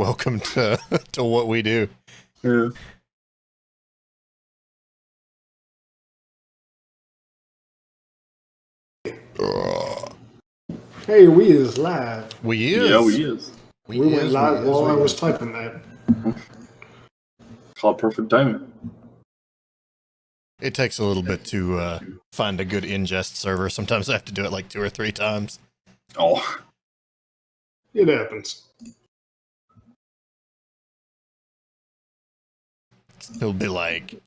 welcome to to what we do. Yeah. Hey, we is live. We is. Yeah, we is. We went live while I was typing that. Called perfect timing. It takes a little bit to find a good ingest server. Sometimes I have to do it like 2 or 3 times. Oh. It happens. He'll be like,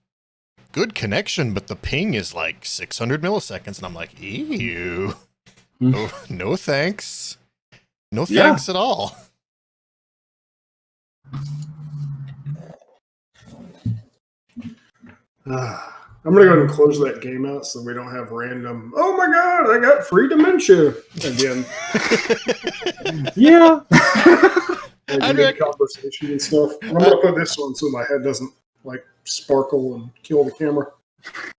good connection, but the ping is like 600 milliseconds. And I'm like, ew. No thanks. No thanks at all. I'm going to go ahead and close that game out so we don't have random, oh my god, I got free dementia again. Yeah. Like conversation and stuff. I'm going to put this on so my head doesn't like sparkle and kill the camera. I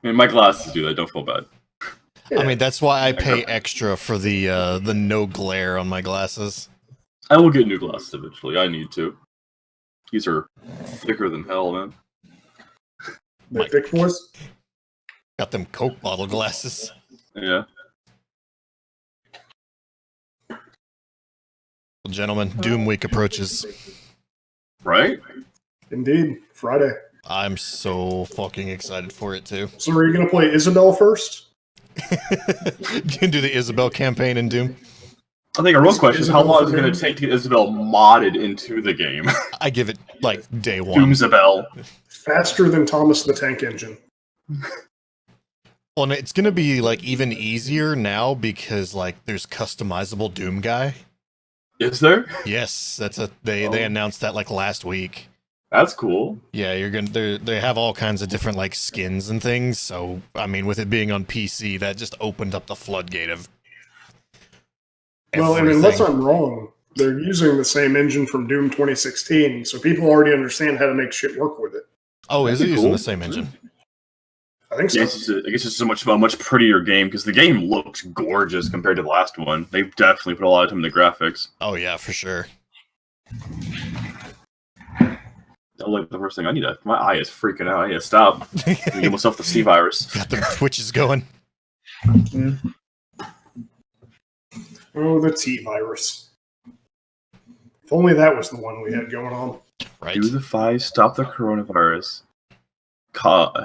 mean, my glasses do that. Don't feel bad. Yeah. I mean, that's why I pay extra for the no glare on my glasses. I will get new glasses eventually. I need to. These are thicker than hell, man. The thick boys? Got them Coke bottle glasses. Yeah. Well, gentlemen, Doom Week approaches. Right? Indeed. Friday. I'm so fucking excited for it, too. So are you going to play Isabel first? You can do the Isabel campaign in Doom. I think a real question is how long is it going to take to get Isabel modded into the game? I give it, like, day one. Doomsabel. Faster than Thomas the Tank Engine. Well, and it's going to be, like, even easier now because, like, there's customizable Doom guy. Is there? Yes, they announced that, like, last week. That's cool. Yeah, they have all kinds of different, like, skins and things, so, I mean, with it being on PC, that just opened up the floodgate of everything. Well, I mean, unless I'm wrong, they're using the same engine from Doom 2016, so people already understand how to make shit work with it. Oh, is it That'd be using cool. the same engine? I think so. I guess it's a much prettier game because the game looks gorgeous compared to the last one. They definitely put a lot of time in the graphics. Oh, yeah, for sure. Oh, like the first thing I need to. My eye is freaking out. I need to stop. I give myself the C virus. Got the twitches going. Oh, the T-virus. If only that was the one we had going on. Right. Do the 5, stop the coronavirus.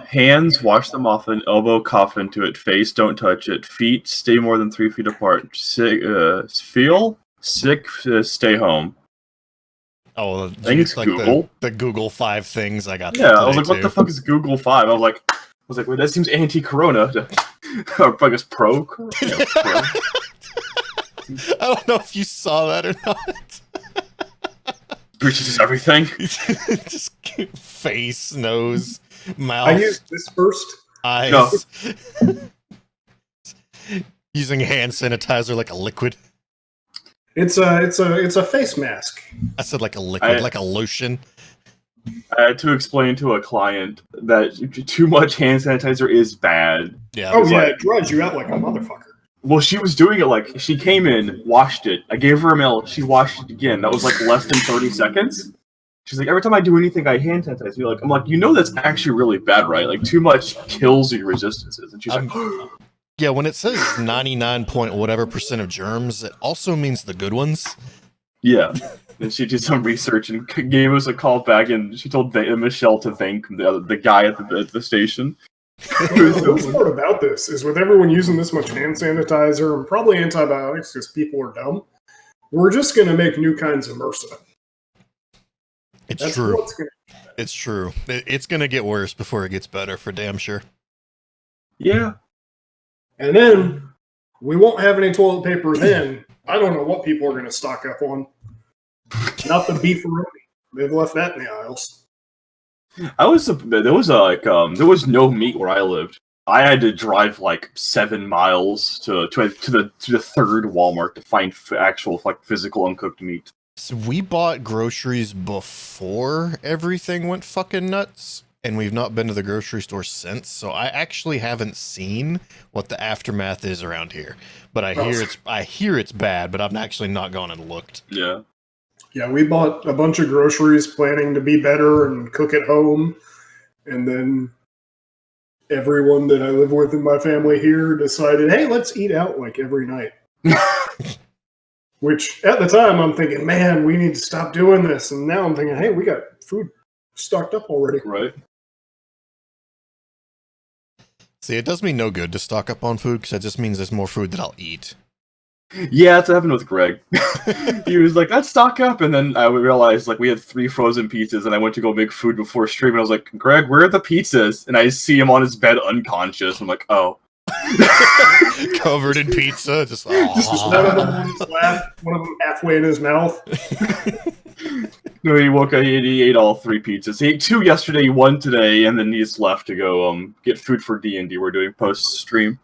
Hands, wash them often. Elbow, cough into it. Face, don't touch it. Feet, stay more than 3 feet apart. Feel sick, stay home. Oh, I think it's like Google. The Google 5 things I got. Yeah, I was like, too. what the fuck is Google 5? I was like, wait, that seems anti-corona. Or I guess pro. Yeah, pro. I don't know if you saw that or not. Breaches everything. Just face, nose, mouth. I used this first. Eyes. No. Using hand sanitizer like a liquid. It's a face mask. I said like a liquid, like a lotion. I had to explain to a client that too much hand sanitizer is bad. Yeah. Oh yeah, it dries you out like a motherfucker. Well, she was doing it like, she came in, washed it. I gave her a mail, she washed it again. That was like less than 30 seconds. She's like, every time I do anything, I hand sanitize. I'm like, you know that's actually really bad, right? Like, too much kills your resistances. And she's like, yeah, when it says 99 point whatever % of germs, it also means the good ones. Yeah. And she did some research and gave us a call back, and she told Michelle to thank the guy at the station. The worst part about this is with everyone using this much hand sanitizer and probably antibiotics because people are dumb, we're just going to make new kinds of MRSA. It's true. It's true. It's going to get worse before it gets better, for damn sure. Yeah. And then we won't have any toilet paper then. I don't know what people are going to stock up on. Not the beefaroni. They've left that in the aisles. There was no meat where I lived. I had to drive like 7 miles to the third Walmart to find actual like physical uncooked meat. So we bought groceries before everything went fucking nuts, and we've not been to the grocery store since. So I actually haven't seen what the aftermath is around here. But I hear it's bad. But I've actually not gone and looked. Yeah. Yeah, we bought a bunch of groceries planning to be better and cook at home. And then everyone that I live with in my family here decided, hey, let's eat out like every night. Which at the time I'm thinking, man, we need to stop doing this. And now I'm thinking, hey, we got food stocked up already. Right. See, it does me no good to stock up on food because that just means there's more food that I'll eat. Yeah, that's what happened with Greg. He was like, let's stock up. And then I realized, like, we had 3 frozen pizzas, and I went to go make food before stream, and I was like, Greg, where are the pizzas? And I see him on his bed unconscious. I'm like, oh. Covered in pizza. Just one of them on his lap, one of them halfway in his mouth. No, he woke up, he ate all 3 pizzas. He ate 2 yesterday, 1 today, and then he just left to go get food for D&D. We're doing post-stream.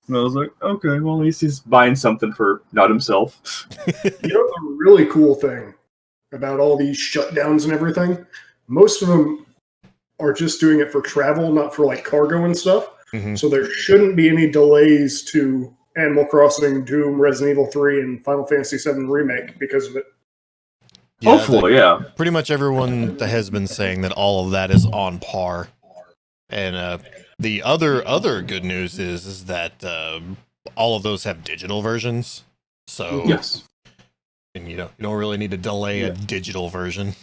And I was like, okay, well, at least he's buying something for not himself. You know the really cool thing about all these shutdowns and everything? Most of them are just doing it for travel, not for like cargo and stuff. Mm-hmm. So there shouldn't be any delays to Animal Crossing, Doom, Resident Evil 3, and Final Fantasy VII Remake because of it. Yeah, hopefully, yeah. Pretty much everyone that has been saying that all of that is on par. And the other good news is that all of those have digital versions. So Yes. And you don't really need to delay a digital version.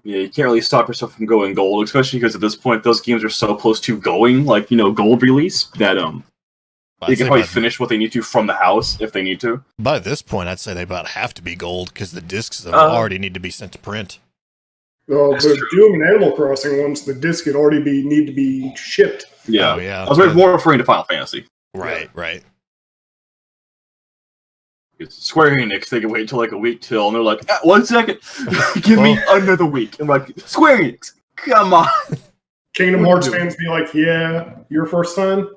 Yeah, you can't really stop yourself from going gold, especially because at this point those games are so close to going, like, gold release, that they can probably finish what they need to from the house if they need to. By this point, I'd say they about have to be gold because the discs already need to be sent to print. Well, the Doom and Animal Crossing ones, the disc would already need to be shipped. Yeah, oh, yeah. I was more referring to Final Fantasy. Right, right. It's Square Enix, they can wait until like a week till, and they're like, 1 second, give me another week. I'm like, Square Enix, come on. Kingdom Hearts fans be like, yeah, your first time?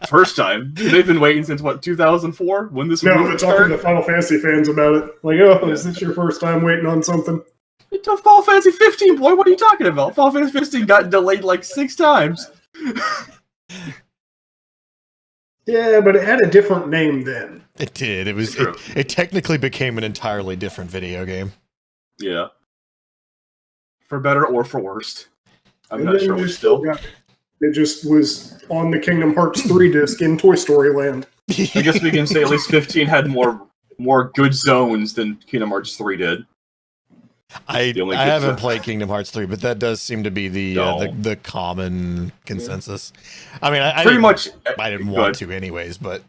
First time? They've been waiting since, 2004? When this No, I'm talking to Final Fantasy fans about it. Like, oh, is this your first time waiting on something? It's Final Fantasy 15, boy, what are you talking about? Final Fantasy 15 got delayed like 6 times. Yeah, but it had a different name then. It did. It technically became an entirely different video game. Yeah. For better or for worse. I'm not sure we're still. It just was on the Kingdom Hearts 3 disc in Toy Story Land. I guess we can say at least 15 had more good zones than Kingdom Hearts 3 did. I haven't played Kingdom Hearts 3, but that does seem to be the common consensus. I mean, I didn't want to anyways, but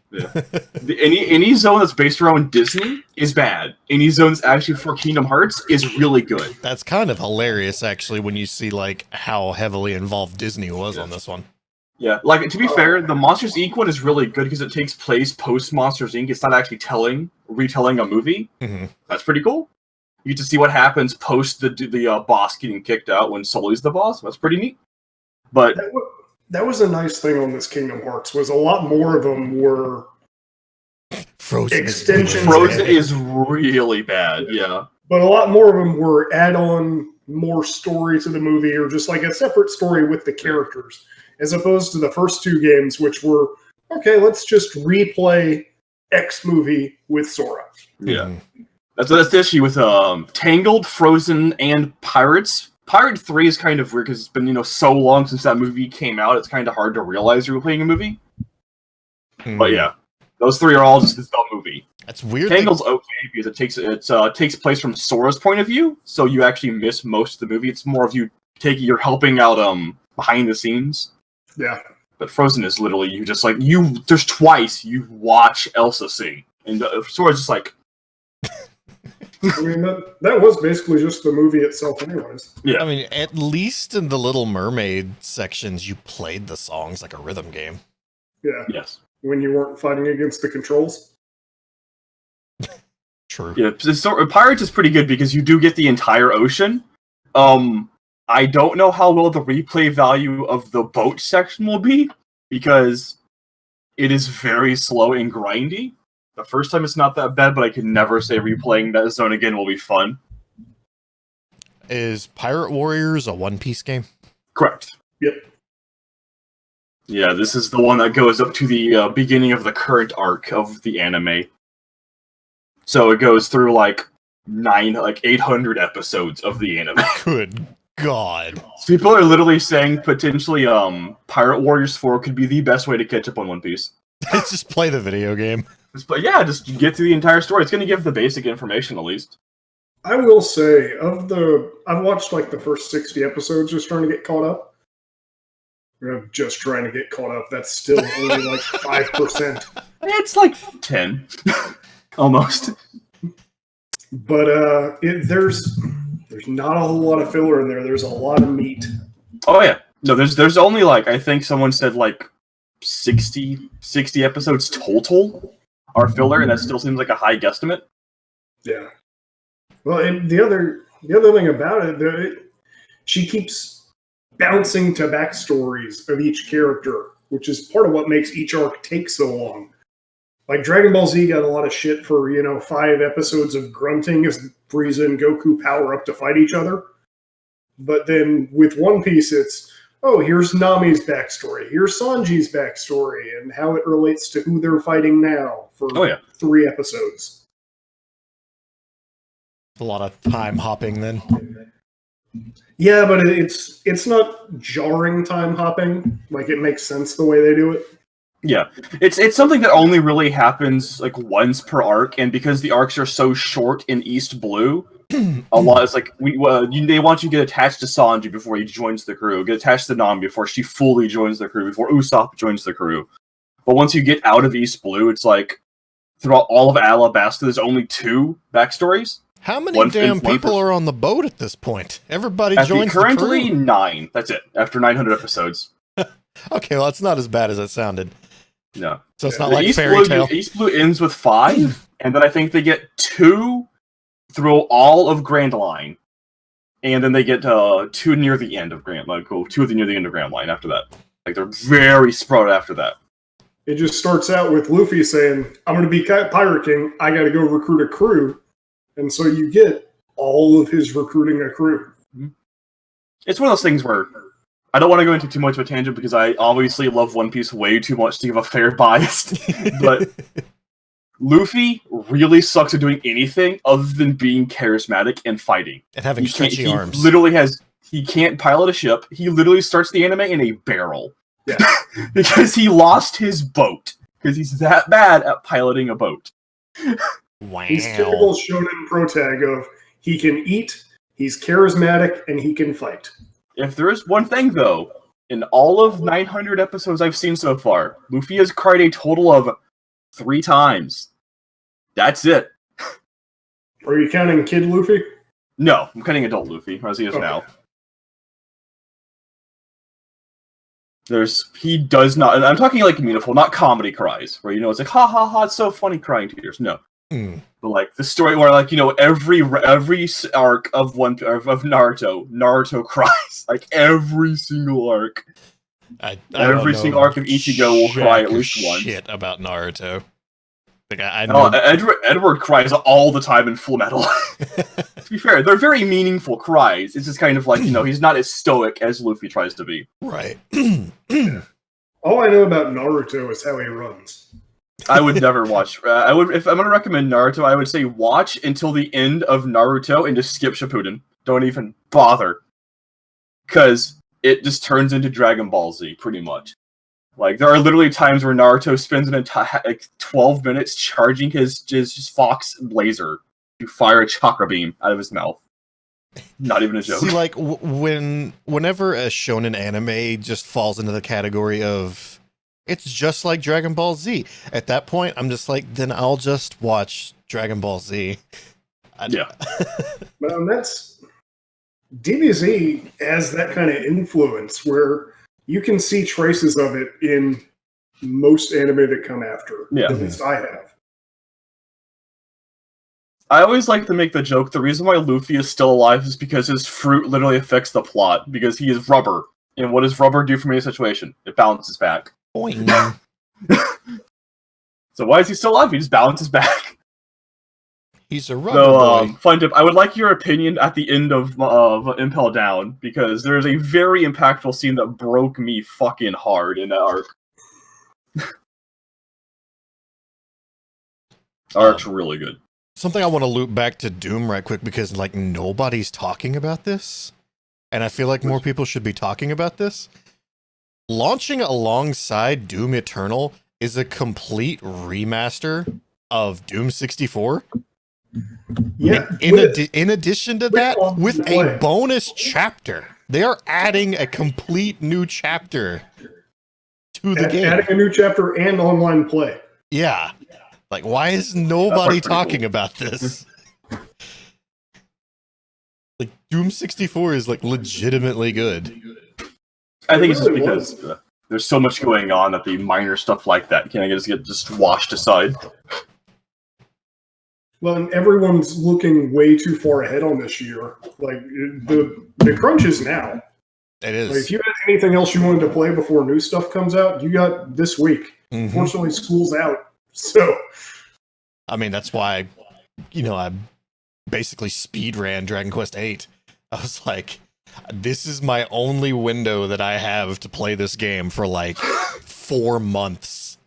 any zone that's based around Disney is bad. Any zone that's actually for Kingdom Hearts is really good. That's kind of hilarious, actually, when you see like how heavily involved Disney was on this one. Yeah, like, to be fair, the Monsters, Inc. one is really good because it takes place post Monsters, Inc. It's not actually retelling a movie. Mm-hmm. That's pretty cool. You get to see what happens post the boss getting kicked out when Sully's the boss. That's pretty neat. But that was a nice thing on this Kingdom Hearts, was a lot more of them were Frozen extensions. Frozen is really bad, yeah. But a lot more of them were add-on more story to the movie, or just like a separate story with the characters, as opposed to the first 2 games, which were, okay, let's just replay X movie with Sora. Yeah. Mm-hmm. That's the issue with Tangled, Frozen, and Pirates. Pirate 3 is kind of weird because it's been so long since that movie came out. It's kind of hard to realize you're playing a movie. But yeah, those 3 are all just this dumb movie. That's weird. Tangled's okay because it takes place from Sora's point of view, so you actually miss most of the movie. It's more of you're helping out behind the scenes. Yeah. But Frozen is literally there's twice you watch Elsa sing, and Sora's just like. I mean, that was basically just the movie itself anyways. Yeah. I mean, at least in the Little Mermaid sections, you played the songs like a rhythm game. Yeah. Yes. When you weren't fighting against the controls. True. Yeah, Pirates is pretty good because you do get the entire ocean. I don't know how well the replay value of the boat section will be, because it is very slow and grindy. The first time it's not that bad, but I can never say replaying that zone again will be fun. Is Pirate Warriors a One Piece game? Correct. Yep. Yeah, this is the one that goes up to the beginning of the current arc of the anime. So it goes through like 800 episodes of the anime. Good God. People are literally saying potentially Pirate Warriors 4 could be the best way to catch up on One Piece. Just play the video game. But yeah, just get through the entire story. It's going to give the basic information at least. I will say, I've watched like the first 60 episodes just trying to get caught up. I'm just trying to get caught up. That's still only like 5%. It's like 10. Almost. But there's not a whole lot of filler in there. There's a lot of meat. Oh yeah. No, there's only like, I think someone said like 60 episodes total are filler, and that still seems like a high guesstimate. Yeah. Well, and the other thing about it, she keeps bouncing to backstories of each character, which is part of what makes each arc take so long. Like Dragon Ball Z got a lot of shit for 5 episodes of grunting as Frieza and Goku power up to fight each other. But then with One Piece, it's here's Nami's backstory, here's Sanji's backstory, and how it relates to who they're fighting now for 3 episodes. A lot of time hopping then. Yeah, but it's not jarring time hopping. Like, it makes sense the way they do it. Yeah, it's something that only really happens like once per arc, and because the arcs are so short in East Blue, a lot it's like they want you to get attached to Sanji before he joins the crew, get attached to Nami before she fully joins the crew, before Usopp joins the crew. But once you get out of East Blue, it's like throughout all of Alabasta, there's only 2 backstories. How many damn people are on the boat at this point? Everybody joins the crew? Currently 9. That's it. After 900 episodes. Okay, well, it's not as bad as it sounded. No. So it's not like Fairy Tail. East Blue ends with 5, and then I think they get 2 through all of Grand Line. And then they get 2 near the end of Grand Line. Cool. 2 near the end of Grand Line after that. Like, they're very spread after that. It just starts out with Luffy saying, I'm going to be Pirate King, I got to go recruit a crew. And so you get all of his recruiting a crew. It's one of those things where I don't want to go into too much of a tangent because I obviously love One Piece way too much to give a fair bias. But Luffy really sucks at doing anything other than being charismatic and fighting. And having stretchy arms. He can't pilot a ship. He literally starts the anime in a barrel. Yeah. Because he lost his boat. Because he's that bad at piloting a boat. Wow. He's typical shonen protag of he can eat, he's charismatic, and he can fight. If there is one thing, though, in all of 900 episodes I've seen so far, Luffy has cried a total of 3 times. That's it. Are you counting Kid Luffy? No, I'm counting adult Luffy, as he is now. He does not, and I'm talking like meaningful, not comedy cries, where it's like, ha ha ha, it's so funny crying tears. No. But like the story where every arc of Naruto cries. Like every single arc. Every single arc of Ichigo will cry at least once. Shit about Naruto. Like Edward cries all the time in Full Metal. To be fair, they're very meaningful cries. It's just kind of like, he's not as stoic as Luffy tries to be. Right. All I know about Naruto is how he runs. I would never watch. If I'm going to recommend Naruto, I would say watch until the end of Naruto and just skip Shippuden. Don't even bother. Because it just turns into Dragon Ball Z, pretty much. Like, there are literally times where Naruto spends an entire 12 minutes charging his fox blazer to fire a chakra beam out of his mouth. Not even a joke. See, like, whenever a shonen anime just falls into the category of it's just like Dragon Ball Z, at that point, I'm just like, then I'll just watch Dragon Ball Z. Yeah. Well, that's... DBZ has that kind of influence where you can see traces of it in most anime that come after. Yeah. At least I have. I always like to make the joke, the reason why Luffy is still alive is because his fruit literally affects the plot, because he is rubber. And what does rubber do for me in a situation? It balances back. So why is he still alive? He just balances back. He's a rubber boy. Fun tip. I would like your opinion at the end of Impel Down, because there's a very impactful scene that broke me fucking hard in that arc. Arc's really good. something I want to loop back to Doom right quick because like nobody's talking about this, and I feel like more people should be talking about this. Launching alongside Doom Eternal is a complete remaster of Doom 64. Yeah. In addition to that, with a play. bonus chapter, they are adding a complete new chapter to the game. Adding a new chapter and online play. Yeah. Like, why is nobody pretty talking cool. about this? Like, Doom 64 is, like, legitimately good. I think it's just really because there's so much going on that the minor stuff like that can get just washed aside. Well, and everyone's looking way too far ahead on this year. Like, the crunch is now. It is. Like, if you had anything else you wanted to play before new stuff comes out, you got this week. Mhm. Fortunately, school's out. So, I mean, that's why, I basically speed ran Dragon Quest VIII. I was like, this is my only window that I have to play this game for like 4 months.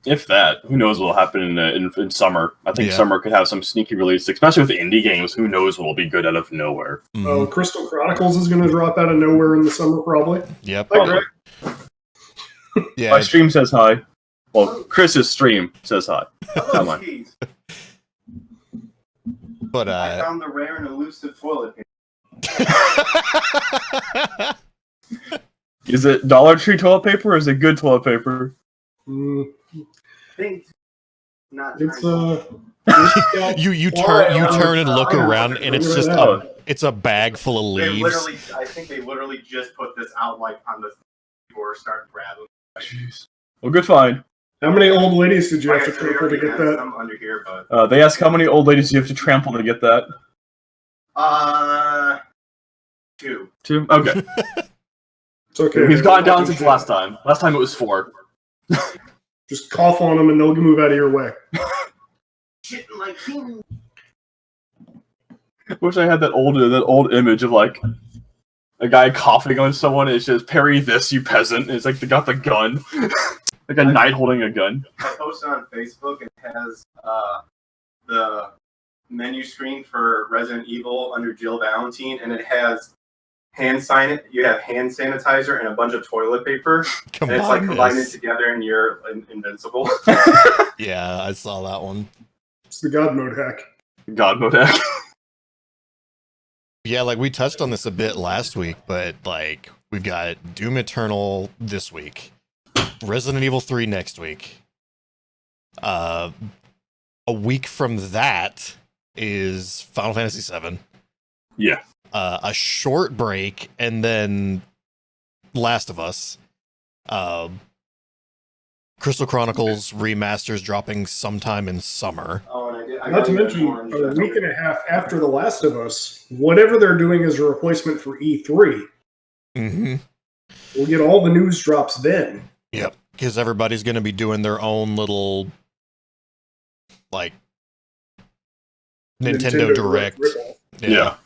If that, who knows what will happen in summer? I think Yeah. summer could have some sneaky release, especially with indie games. Who knows what will be good out of nowhere? Mhm. Crystal Chronicles is going to drop out of nowhere in the summer, probably. Yep. Hi, Greg. Yeah. My stream says hi. Well, Chris's stream says hi. Come on. Keys. But I found the rare and elusive toilet paper. Is it Dollar Tree toilet paper or is it good toilet paper? Mm, Think not it's you turn and look around and it's just it's a bag full of they leaves. literally. I think they literally just put this out like on the before start grabbing. Jeez. Well, good find. How many old ladies did you have to Like, I trample to already get had that? some under here, but They ask how many old ladies you have to trample to get that. 2. 2? Okay. It's okay. We've gone down since last time. Last time it was 4. Just cough on them and they'll move out of your way. Shit like king. Wish I had that old image of like a guy coughing on someone. And it says, "Parry this, you peasant." And it's like they got the gun, like a knight holding a gun. I posted on Facebook and it has the menu screen for Resident Evil under Jill Valentine, and it has you have hand sanitizer and a bunch of toilet paper, and it's like combined it together, and you're invincible. Yeah, I saw that one. It's the God mode hack. God mode hack. Yeah, like we touched on this a bit last week, but like we've got Doom Eternal this week, Resident Evil 3 next week. A week from that is Final Fantasy 7. Yeah. A short break, and then Last of Us. Crystal Chronicles remasters dropping sometime in summer. Oh, and I Not to mention, a week and a half after The Last of Us, whatever they're doing as a replacement for E3, Mm-hmm. we'll get all the news drops then. Yep, because everybody's going to be doing their own little, like, Nintendo Direct. rip-off. Yeah.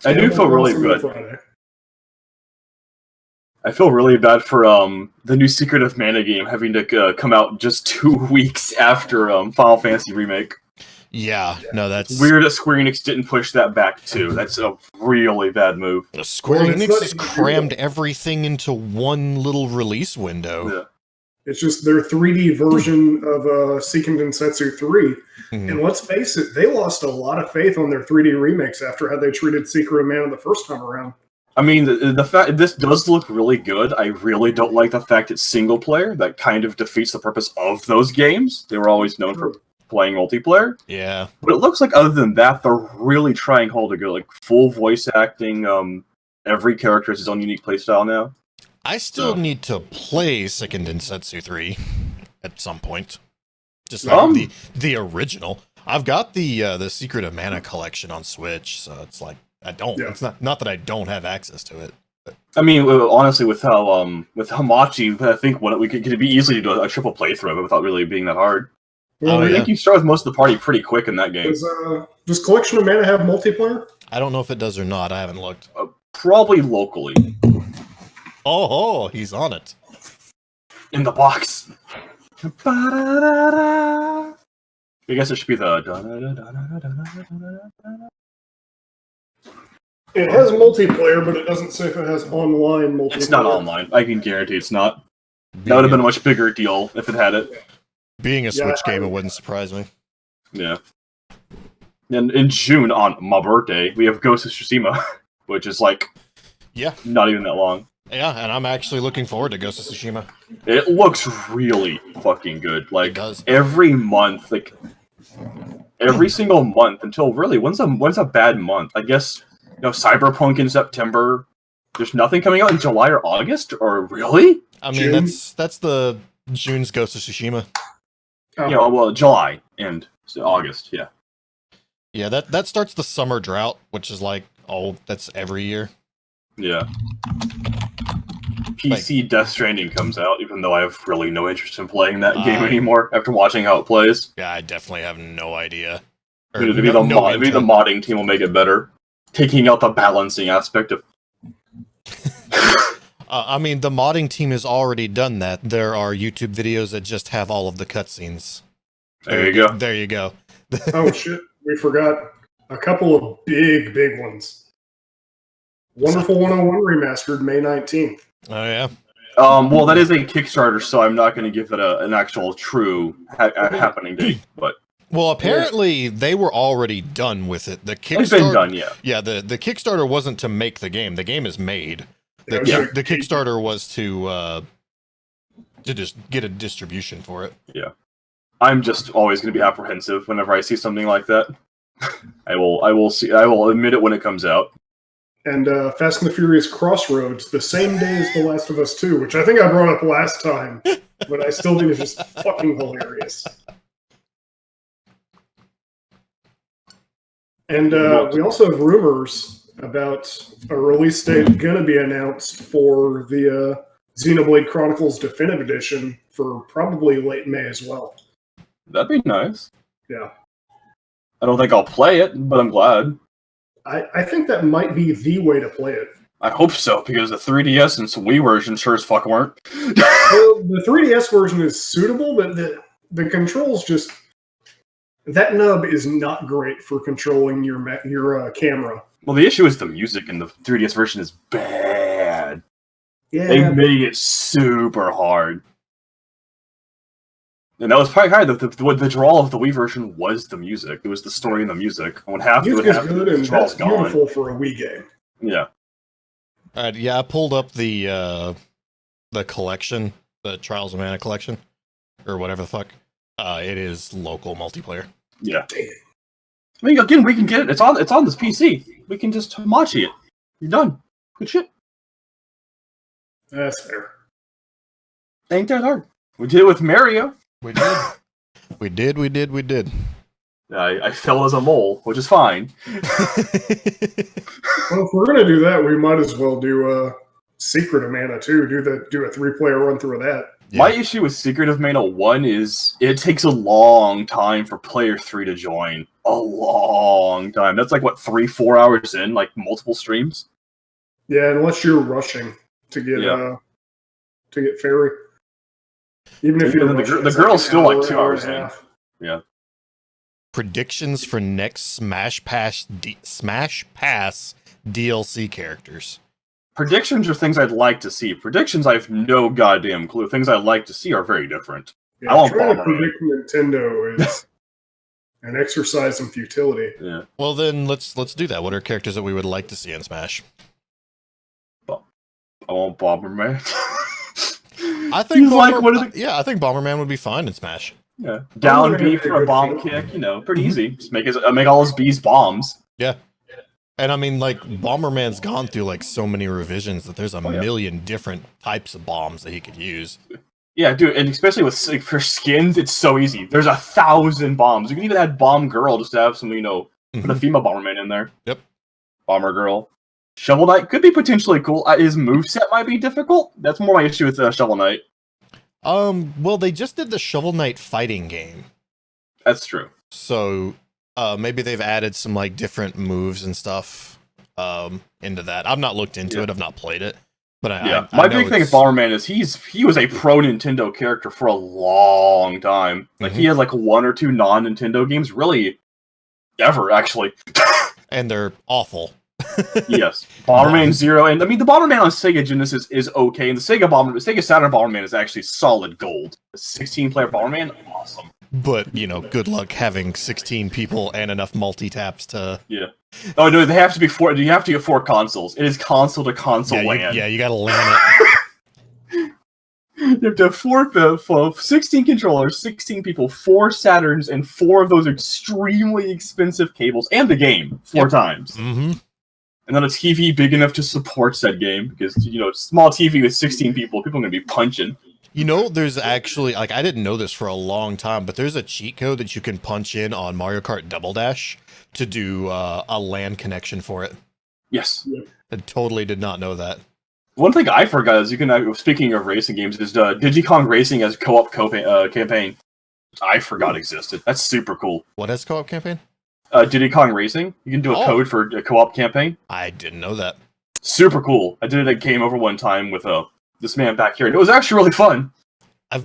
I do feel really good. Friday. I feel really bad for the new Secret of Mana game having to come out just 2 weeks after Final Fantasy Remake. Yeah, no, that's Weird that Square Enix didn't push that back too. That's a really bad move. Square Well, it's Enix not has even crammed real. everything into one little release window. Yeah. It's just their 3D version of Seiken Densetsu 3. Mhm. And let's face it, they lost a lot of faith on their 3D remakes after how they treated Secret of Mana the first time around. I mean, the fact this does look really good. I really don't like the fact it's single player. That kind of defeats the purpose of those games. They were always known for playing multiplayer. Yeah, But it looks like other than that, they're really trying hard to go like full voice acting. Every character has his own unique playstyle now. I still So- need to play Seiken Densetsu 3 at some point. Just like the original. I've got the Secret of Mana collection on Switch, so it's like I don't. Yeah. It's not that I don't have access to it. I mean, honestly, with how with Hamachi, I think we could be easily do a triple playthrough of it without really being that hard. Well, Oh, I yeah. think you start with most of the party pretty quick in that game. Does Collection of Mana have multiplayer? I don't know if it does or not. I haven't looked. Probably locally Oh, he's on it. in the box. I guess it should be the. It has multiplayer, but it doesn't say if it has online multiplayer. It's not online. I can guarantee it's not. That would have been a much bigger deal if it had it. Being a Switch game, it wouldn't surprise me. Yeah. And in June, on my birthday, we have Ghost of Tsushima, which is like, not even that long. Yeah, and I'm actually looking forward to Ghost of Tsushima. It looks really fucking good. Like, It does. every month, like, every single month until really, when's a bad month? I guess, Cyberpunk in September. There's nothing coming out in July or August? Or really? I mean, June? that's the June's Ghost of Tsushima. Well, July and August, yeah. Yeah, that starts the summer drought, which is like, that's every year. Yeah. PC Death Stranding comes out, even though I have really no interest in playing that game anymore after watching how it plays. Yeah, I definitely have no idea. Maybe the modding team will make it better, taking out the balancing aspect of. I mean, the modding team has already done that. There are YouTube videos that just have all of the cutscenes. There you go. There you go. Oh shit, we forgot a couple of big ones. Wonderful 101 remastered May 19th. Oh yeah. Well, that is a Kickstarter, so I'm not going to give it an actual true happening date. But well, apparently they were already done with it. The Kickstarter, it's been done, yeah. Yeah, the Kickstarter wasn't to make the game. The game is made. The Kickstarter was to just get a distribution for it. Yeah. I'm just always going to be apprehensive whenever I see something like that. I will admit it when it comes out. And Fast and the Furious Crossroads, the same day as The Last of Us 2, which I think I brought up last time, but I still think it's just fucking hilarious. And we also have rumors about a release date going to be announced for the Xenoblade Chronicles Definitive Edition for probably late May as well. That'd be nice. Yeah. I don't think I'll play it, but I'm glad. I think that might be the way to play it. I hope so, because the 3DS and some Wii version sure as fuck weren't. Well, the 3DS version is suitable, but the controls just... That nub is not great for controlling your camera. Well, the issue is the music in the 3DS version is bad. Yeah. They made it super hard. And that was probably hard. The draw of the Wii version was the music. It was the story and the music. When half music is good, and that's beautiful for a Wii game. Yeah. All right. Yeah, I pulled up the collection, the Trials of Mana collection, or whatever the fuck. It is local multiplayer. Yeah. I mean, again, we can get it. It's on this PC. We can just machi it. You're done. Good shit. That's fair. Ain't that hard? We did it with Mario. We did. we did. I fell as a mole, which is fine. Well, if we're gonna do that, we might as well do Secret of Mana too. Do a 3-player run through of that. Yeah. My issue with Secret of Mana 1 is it takes a long time for player 3 to join. A long time. That's like, what, 3-4 hours in, like multiple streams? Yeah, unless you're rushing to get Fairy. Even if you're rushing, the girl's still like 2 hours in. Yeah. Predictions for next Smash Pass DLC characters. Predictions are things I'd like to see. Predictions, I have no goddamn clue. Things I'd like to see are very different. Yeah, I want trying to Bomberman. predict Nintendo is an exercise in futility. Yeah. Well, then let's do that. What are characters that we would like to see in Smash? I want Bomberman. I think He's like, what is it? Yeah, I think Bomberman would be fine in Smash. Yeah. Down Bomberman B would be for a good bomb too. kick, pretty easy. Just make all his B's bombs. Yeah. And I mean, like, Bomberman's gone through, like, so many revisions that there's a million different types of bombs that he could use. Yeah, dude, and especially for skins, it's so easy. There's 1,000 bombs. You can even add Bomb Girl just to have some, put a female Bomberman in there. Yep. Bomber Girl. Shovel Knight could be potentially cool. His moveset might be difficult. That's more my issue with Shovel Knight. Well, they just did the Shovel Knight fighting game. That's true. So, maybe they've added some, like, different moves and stuff, into that. I've not looked into it. I've not played it. But I my know big thing with Bomberman is he was a pro Nintendo character for a long time. Like he had like 1 or 2 non-Nintendo games, really ever actually. and they're awful. Yes, Bomberman Zero, and I mean the Bomberman on Sega Genesis is okay, and the Sega Saturn Bomberman is actually solid gold. The 16-player Bomberman, awesome. But good luck having 16 people and enough multi-taps to. Yeah. Oh no, they have to be 4. You have to get 4 consoles. It is console to console LAN. You gotta LAN it. You have to have 16 controllers, 16 people, 4 Saturns, and 4 of those extremely expensive cables, and the game 4 times. Mm-hmm. And then a TV big enough to support said game, because small TV with 16 people are gonna be punching. There's actually, I didn't know this for a long time, but there's a cheat code that you can punch in on Mario Kart Double Dash to do a LAN connection for it. Yes. I totally did not know that. One thing I forgot is speaking of racing games, is Diddy Kong Racing as co-op campaign. I forgot existed. That's super cool. What is co-op campaign? Diddy Kong Racing. You can do a code for a co-op campaign. I didn't know that. Super cool. I did it at Game Over one time with this man back here, and it was actually really fun.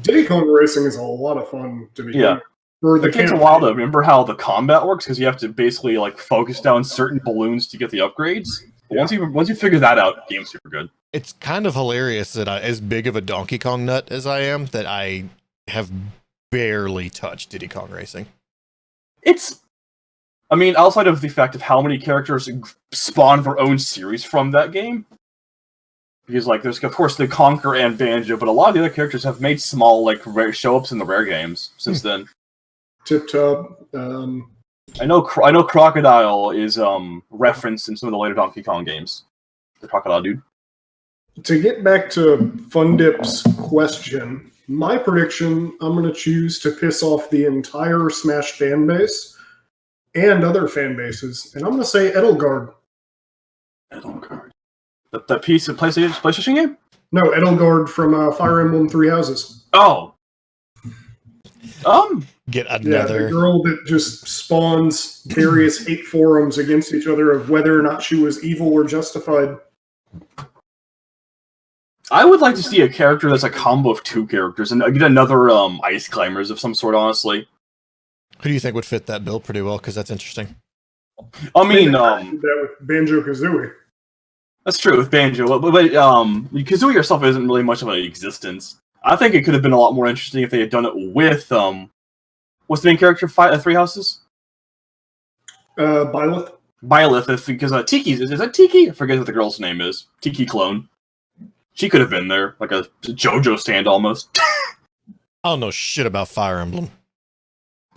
Diddy Kong Racing is a lot of fun to be. Yeah. It takes a while to remember how the combat works, because you have to basically focus down certain balloons to get the upgrades. But once you figure that out, the game's super good. It's kind of hilarious that as big of a Donkey Kong nut as I am, that I have barely touched Diddy Kong Racing. Outside of the fact of how many characters spawn their own series from that game, because there's of course the Conker and Banjo, but a lot of the other characters have made small rare show-ups in the rare games since then. Tip Top. I know Crocodile is referenced in some of the later Donkey Kong games. The Crocodile dude. To get back to Fundip's question, my prediction, I'm going to choose to piss off the entire Smash fan base and other fan bases, and I'm going to say Edelgard. Edelgard. That piece of PlayStation game? No, Edelgard from Fire Emblem Three Houses. Oh. Get another. Yeah, the girl that just spawns various hate forums against each other of whether or not she was evil or justified. I would like to see a character that's a combo of 2 characters, and get another Ice Climbers of some sort, honestly. Who do you think would fit that bill pretty well? Because that's interesting. I mean, that with Banjo-Kazooie. That's true with Banjo, but Kazooie herself isn't really much of an existence. I think it could have been a lot more interesting if they had done it with what's the main character? Three Houses. Byleth. Byleth, because Tiki is that Tiki? I forget what the girl's name is. Tiki clone. She could have been there, like a JoJo stand almost. I don't know shit about Fire Emblem.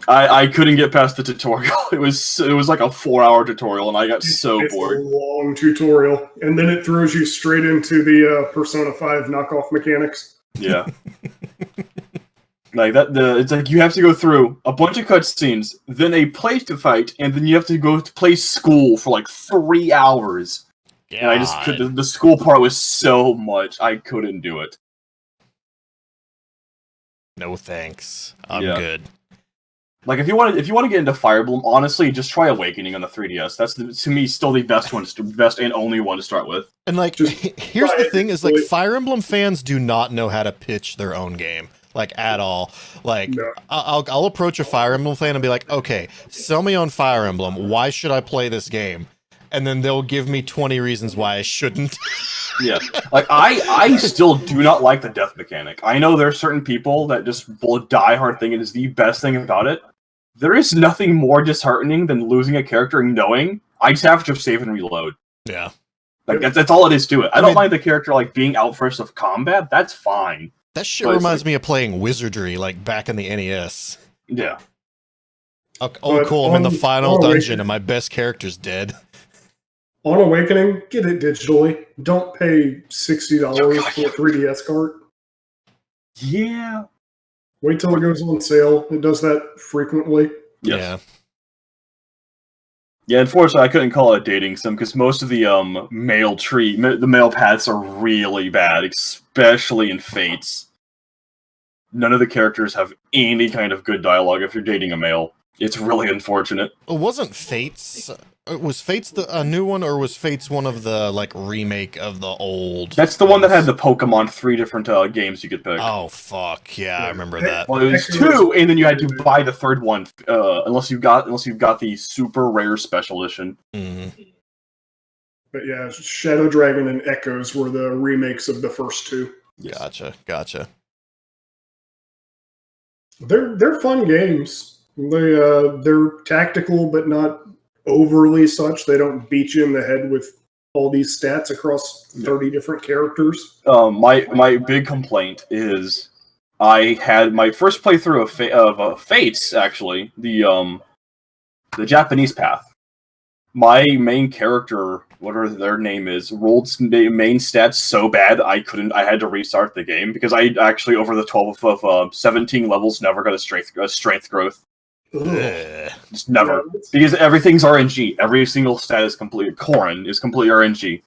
I couldn't get past the tutorial. It was like a 4-hour tutorial, and I got so bored. It's a long tutorial, and then it throws you straight into the Persona 5 knockoff mechanics. Yeah. It's like you have to go through a bunch of cutscenes, then a place to fight, and then you have to go to play school for 3 hours. God. And I just couldn't. The school part was so much, I couldn't do it. No thanks. I'm good. If you want to get into Fire Emblem, honestly, just try Awakening on the 3DS. That's to me still the best and only one to start with. And here's the thing: is Fire Emblem fans do not know how to pitch their own game, at all. No. I'll approach a Fire Emblem fan and be like, "Okay, sell me on Fire Emblem. Why should I play this game?" And then they'll give me 20 reasons why I shouldn't. Yeah, I still do not like the death mechanic. I know there are certain people that just will die hard think it is the best thing about it. There is nothing more disheartening than losing a character and knowing I just have to save and reload. Yeah. That's all it is to it. I don't mind the character being out first of combat. That's fine. That shit reminds me of playing Wizardry back in the NES. Yeah. Oh, cool. I'm in the final dungeon and my best character's dead. On Awakening, get it digitally. Don't pay $60 for a 3DS cart. Yeah. Wait till it goes on sale. It does that frequently. Yes. Yeah, unfortunately, I couldn't call it a dating sim because most of the male paths are really bad, especially in Fates. None of the characters have any kind of good dialogue if you're dating a male. It's really unfortunate. Wasn't Fates? Was Fates a new one, or was Fates one of the like remake of the old? That's the one that had the Pokemon 3 different games you could pick. Oh fuck yeah, I remember that. Well, it was 2, and then you had to buy the 3rd one, unless you've got the super rare special edition. Mm-hmm. But yeah, Shadow Dragon and Echoes were the remakes of the first 2. Gotcha. They're fun games. They're tactical, but not overly such. They don't beat you in the head with all these stats across 30 different characters. My big complaint is I had my first playthrough of Fates, actually, the Japanese path. My main character, whatever their name is, rolled main stats so bad I had to restart the game because I actually over the 12 of 17 levels never got a strength growth. Just never, because everything's RNG. Every single stat is completely Corrin is completely RNG.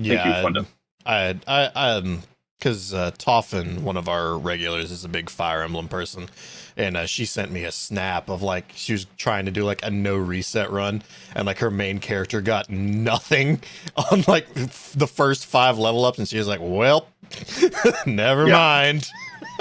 Thank you, Funda. I because Toffin, one of our regulars, is a big Fire Emblem person, and she sent me a snap of like she was trying to do like a no reset run, and like her main character got nothing on like the first 5 level ups, and she was like, "Well, never mind."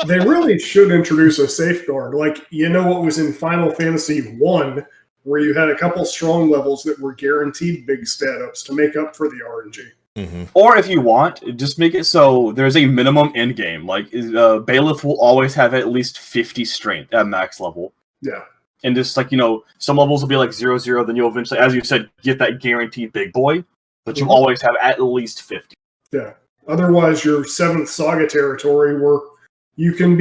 They really should introduce a safeguard, like what was in Final Fantasy 1, where you had a couple strong levels that were guaranteed big stat ups to make up for the RNG. Mm-hmm. Or if you want, just make it so there's a minimum end game. Like Bailiff will always have at least 50 strength at max level. Yeah. And just like, some levels will be like 0-0, then you'll eventually, as you said, get that guaranteed big boy, but you always have at least 50. Yeah. Otherwise, your 7th Saga territory where you can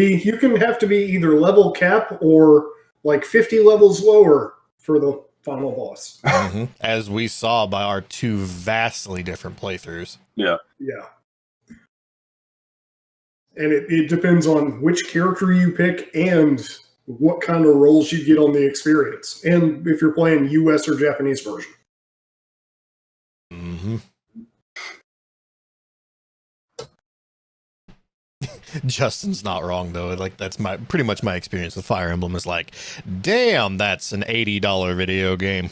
have to be either level cap or like 50 levels lower for the final boss. Mm-hmm. As we saw by our 2 vastly different playthroughs. Yeah. Yeah. And it depends on which character you pick and what kind of rolls you get on the experience. And if you're playing US or Japanese version. Mm-hmm. Justin's not wrong though. Like that's pretty much my experience with Fire Emblem is like, damn, that's an $80 video game.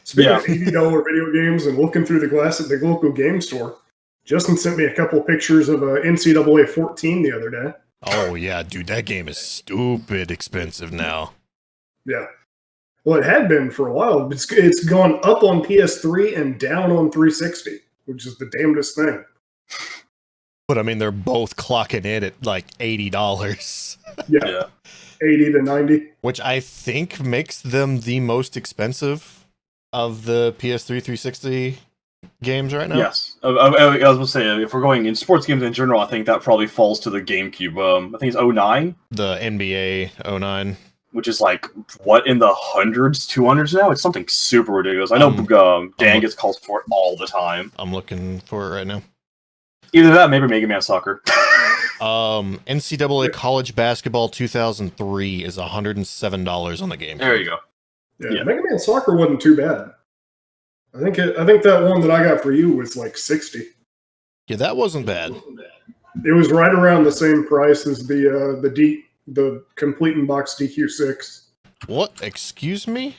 Speaking of $80 video games and looking through the glass at the local game store, Justin sent me a couple pictures of NCAA 14 the other day. Oh yeah, dude, that game is stupid expensive now. Yeah. Well, it had been for a while. It's gone up on PS3 and down on 360, which is the damnedest thing. But I mean, they're both clocking in at like $80. Yeah. 80 to 90. Which I think makes them the most expensive of the PS3 360 games right now. Yes. I was going to say, if we're going in sports games in general, I think that probably falls to the GameCube. I think it's 09. The NBA 09. Which is like, what, in the hundreds, 200s now? It's something super ridiculous. I know Dan gets calls for it all the time. I'm looking for it right now. Either that, maybe Mega Man Soccer. NCAA College Basketball 2003 is $107 on the game. There you go. Yeah, Mega Man Soccer wasn't too bad. I think that one that I got for you was like 60. Yeah, that wasn't bad. It was right around the same price as the complete in box DQ6. What? Excuse me?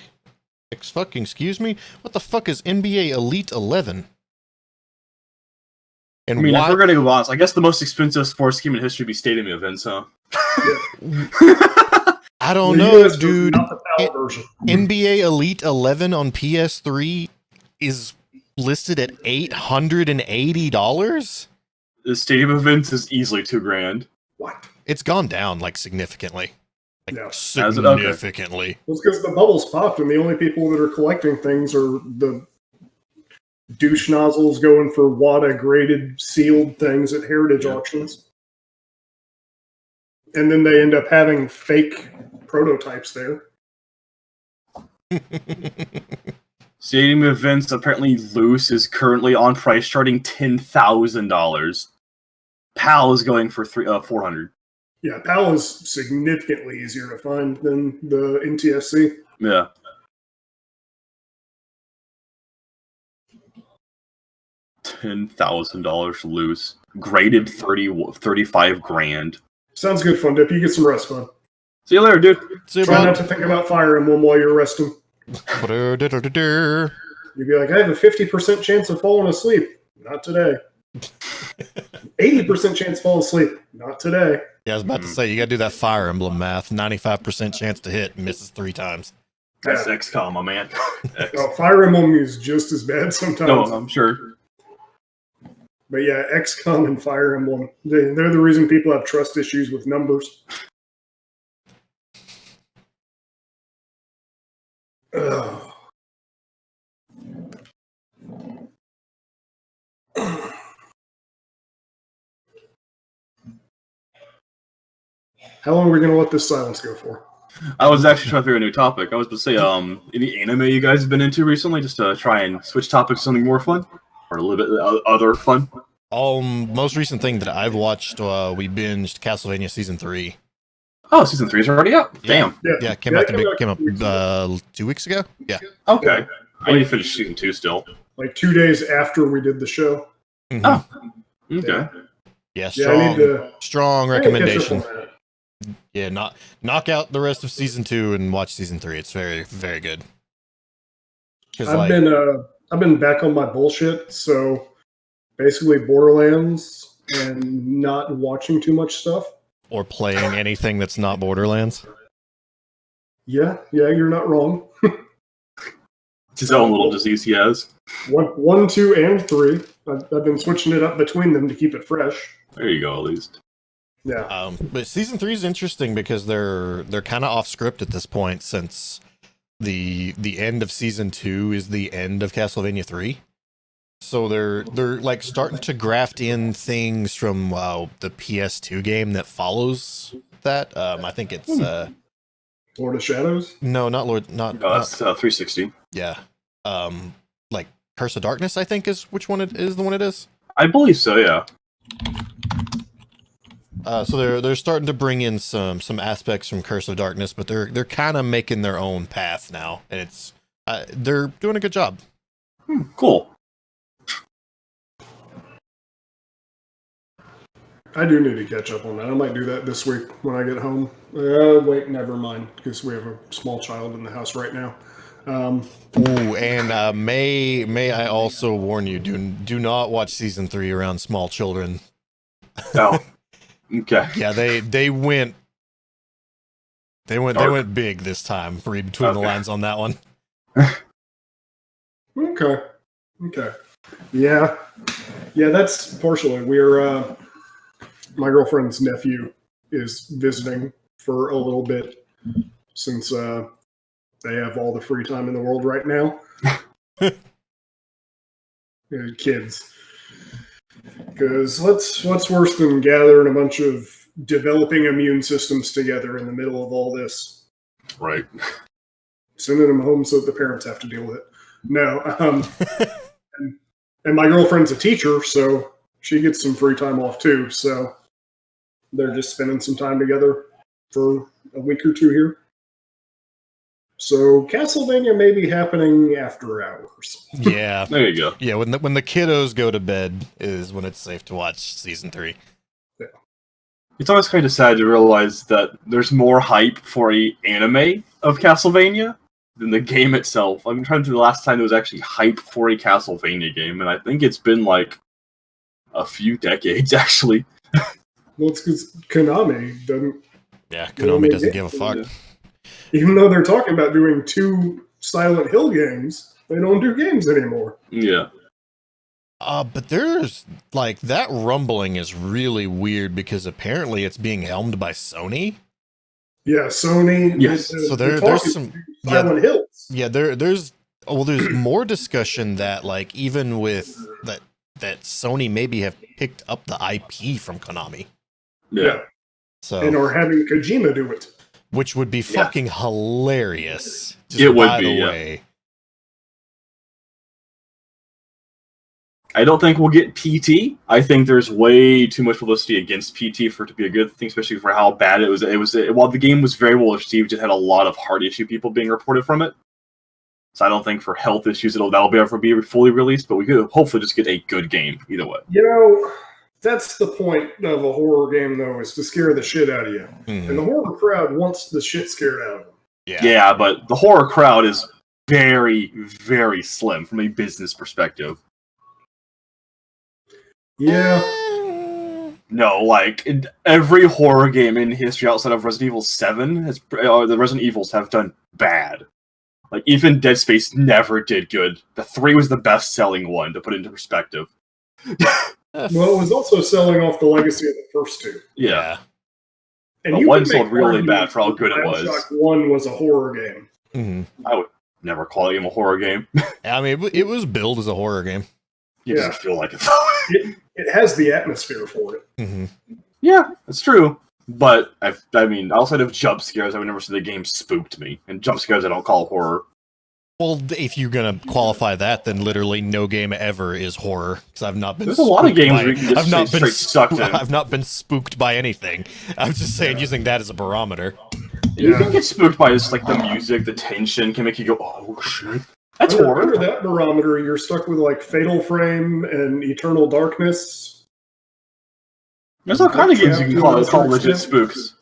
Excuse me? What the fuck is NBA Elite 11? And I mean, if we're going to go honest, I guess the most expensive sports game in history would be stadium events, huh? I don't know, dude. NBA Elite 11 on PS3 is listed at $880? The stadium events is easily $2,000. What? It's gone down, like, significantly. Like, no. significantly. Well, it's because the bubbles popped, and the only people that are collecting things are the douche nozzles going for WADA graded sealed things at heritage auctions. And then they end up having fake prototypes there. Stadium events apparently loose is currently on price starting $10,000. PAL is going for $400. Yeah, PAL is significantly easier to find than the NTSC. Yeah. $10,000 loose. Graded 35 grand. Sounds good, Fun Dip. You get some rest, bud. See you later, dude. See you, Try not bud. to think about Fire Emblem while you're resting. You'd be like, I have a 50% chance of falling asleep. Not today. 80% chance of falling asleep. Not today. Yeah, I was about to say, you gotta do that Fire Emblem math. 95% chance to hit, misses 3 times. That's XCOM, my man. X. Oh, Fire Emblem is just as bad sometimes. No, I'm sure. But yeah, XCOM and Fire Emblem, they're the reason people have trust issues with numbers. Ugh. How long are we going to let this silence go for? I was actually trying to figure a new topic. I was going to say, any anime you guys have been into recently, just to try and switch topics to something more fun? Or a little bit other fun? Most recent thing that I've watched, we binged Castlevania Season 3. Oh, Season 3 is already out? Yeah. Damn. Yeah, came up 2 weeks ago? Yeah. Okay. I need to finish Season 2 still. Like 2 days after we did the show. Mhm. Oh. Okay. Yeah, Yeah, I need to strong I need to catch up recommendation. on that. Yeah, knock out the rest of Season 2 and watch Season 3. It's very, very good. 'Cause, I've been back on my bullshit, so basically Borderlands and not watching too much stuff. or playing anything that's not Borderlands. Yeah, you're not wrong. It's his own little disease he has. One, 2, and 3. I've been switching it up between them to keep it fresh. There you go, at least. Yeah. But Season 3 is interesting because they're kind of off script at this point, since the end of Season 2 is the end of Castlevania 3. So they're like starting to graft in things from the PS2 game that follows that. I think it's Lord of Shadows? no, not Lord, No, that's 360. yeah, like Curse of Darkness. I think is which one it is the one it is. I believe so, yeah. So they're starting to bring in some aspects from Curse of Darkness, but they're kind of making their own path now, and it's they're doing a good job. Cool. I do need to catch up on that. I might do that this week when I get home. Wait, never mind, because we have a small child in the house right now. Ooh, and may I also warn you, do not watch Season 3 around small children. Oh. Okay. Yeah, they went big this time. Read between the lines on that one. Okay. Yeah, that's partially. We're my girlfriend's nephew is visiting for a little bit since they have all the free time in the world right now. Kids. Because what's worse than gathering a bunch of developing immune systems together in the middle of all this? Right. Sending them home so that the parents have to deal with it. No. And my girlfriend's a teacher, so she gets some free time off too. So they're just spending some time together for a week or two here. So Castlevania may be happening after hours. Yeah, There you go. yeah. When the kiddos go to bed is when it's safe to watch Season 3. It's always kind of sad to realize that there's more hype for a anime of Castlevania than the game itself. I'm trying to think the last time there was actually hype for a Castlevania game, and I think it's been like a few decades, actually. Well, it's because Konami doesn't, Yeah, Konami doesn't give a fuck. even though they're talking about doing 2 Silent Hill games, they don't do games anymore. Yeah. But there's like that rumbling is really weird because apparently it's being helmed by Sony. Yeah, Sony. Yes. So they're there's talking some Silent Hills. yeah there's more discussion that like even with that Sony maybe have picked up the IP from Konami. Yeah. So And are having Kojima do it. which would be fucking hilarious. Just It would by be, the yeah. way. I don't think we'll get PT. I think there's way too much publicity against PT for it to be a good thing, especially for how bad it was. While the game was very well received, it had a lot of heart issue people being reported from it. So I don't think for health issues that'll be ever be fully released, but we could hopefully just get a good game either way. You know, That's the point of a horror game, though, is to scare the shit out of you. Mhm. And the horror crowd wants the shit scared out of them. Yeah, but the horror crowd is very, very slim from a business perspective. Yeah. No, like every horror game in history outside of Resident Evil 7 has the Resident Evils have done bad. Like even Dead Space never did good. The 3 was the best selling one, to put it into perspective. Well, it was also selling off the legacy of the first two. Yeah. And But you one can sold make really arguments bad for how that good it was. Bioshock 1 was a horror game. Mm-hmm. I would never call a game a horror game. I mean, it was billed as a horror game. It doesn't feel like it though. It has the atmosphere for it. Mm-hmm. Yeah, that's true. But I mean, outside of jump scares, I would never say the game spooked me. And jump scares, I don't call horror. Well, if you're gonna qualify that, then literally no game ever is horror. Because I've not been. There's a lot of spooked games by- where you can just I've stay not been straight sucked in. I've not been spooked by anything. I'm just saying, using that as a barometer. You can get spooked by just like the music, the tension can make you go, "Oh shit, that's Under horror." that barometer, you're stuck with like Fatal Frame and Eternal Darkness. There's all kind of games you can call legit extent. spooks.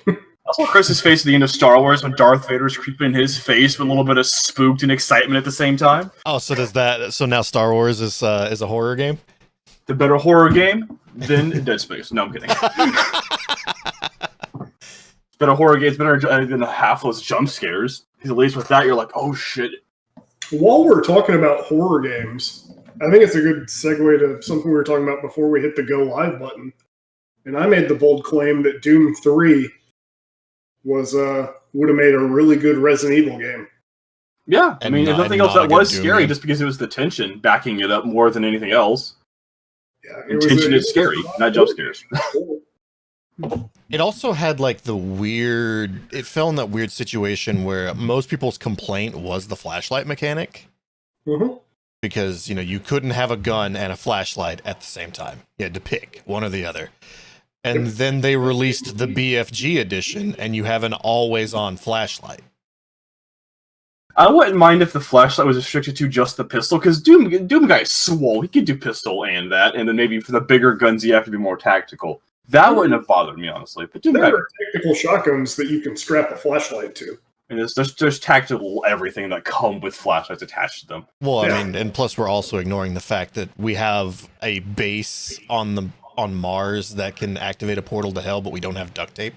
I saw Chris's face at the end of Star Wars when Darth Vader's creeping in his face with a little bit of spooked and excitement at the same time. Oh, so does that? So now Star Wars is a horror game? The better horror game than Dead Space. No, I'm kidding. It's better horror game. It's better than half-less jump scares. Because at least with that, you're like, oh shit. While we're talking about horror games, I think it's a good segue to something we were talking about before we hit the go live button. And I made the bold claim that Doom 3 was would have made a really good Resident Evil game. Yeah, I And mean, not- if nothing and else, not a that was good Doom scary game. just because it was the tension backing it up more than anything else. Yeah, And tension is scary, not jump scares. It also had like the weird. It fell in that weird situation where most people's complaint was the flashlight mechanic. Mm-hmm. Because you couldn't have a gun and a flashlight at the same time. You had to pick one or the other. And then they released the BFG edition, and you have an always-on flashlight. I wouldn't mind if the flashlight was restricted to just the pistol, because Doom Guy is swole. He could do pistol and that, and then maybe for the bigger guns, you have to be more tactical. That wouldn't have bothered me, honestly. But Doom There Guy, are tactical shotguns that you can strap a flashlight to. and there's tactical everything that come with flashlights attached to them. Well, Yeah. I mean, and plus we're also ignoring the fact that we have a base on Mars that can activate a portal to hell, but we don't have duct tape.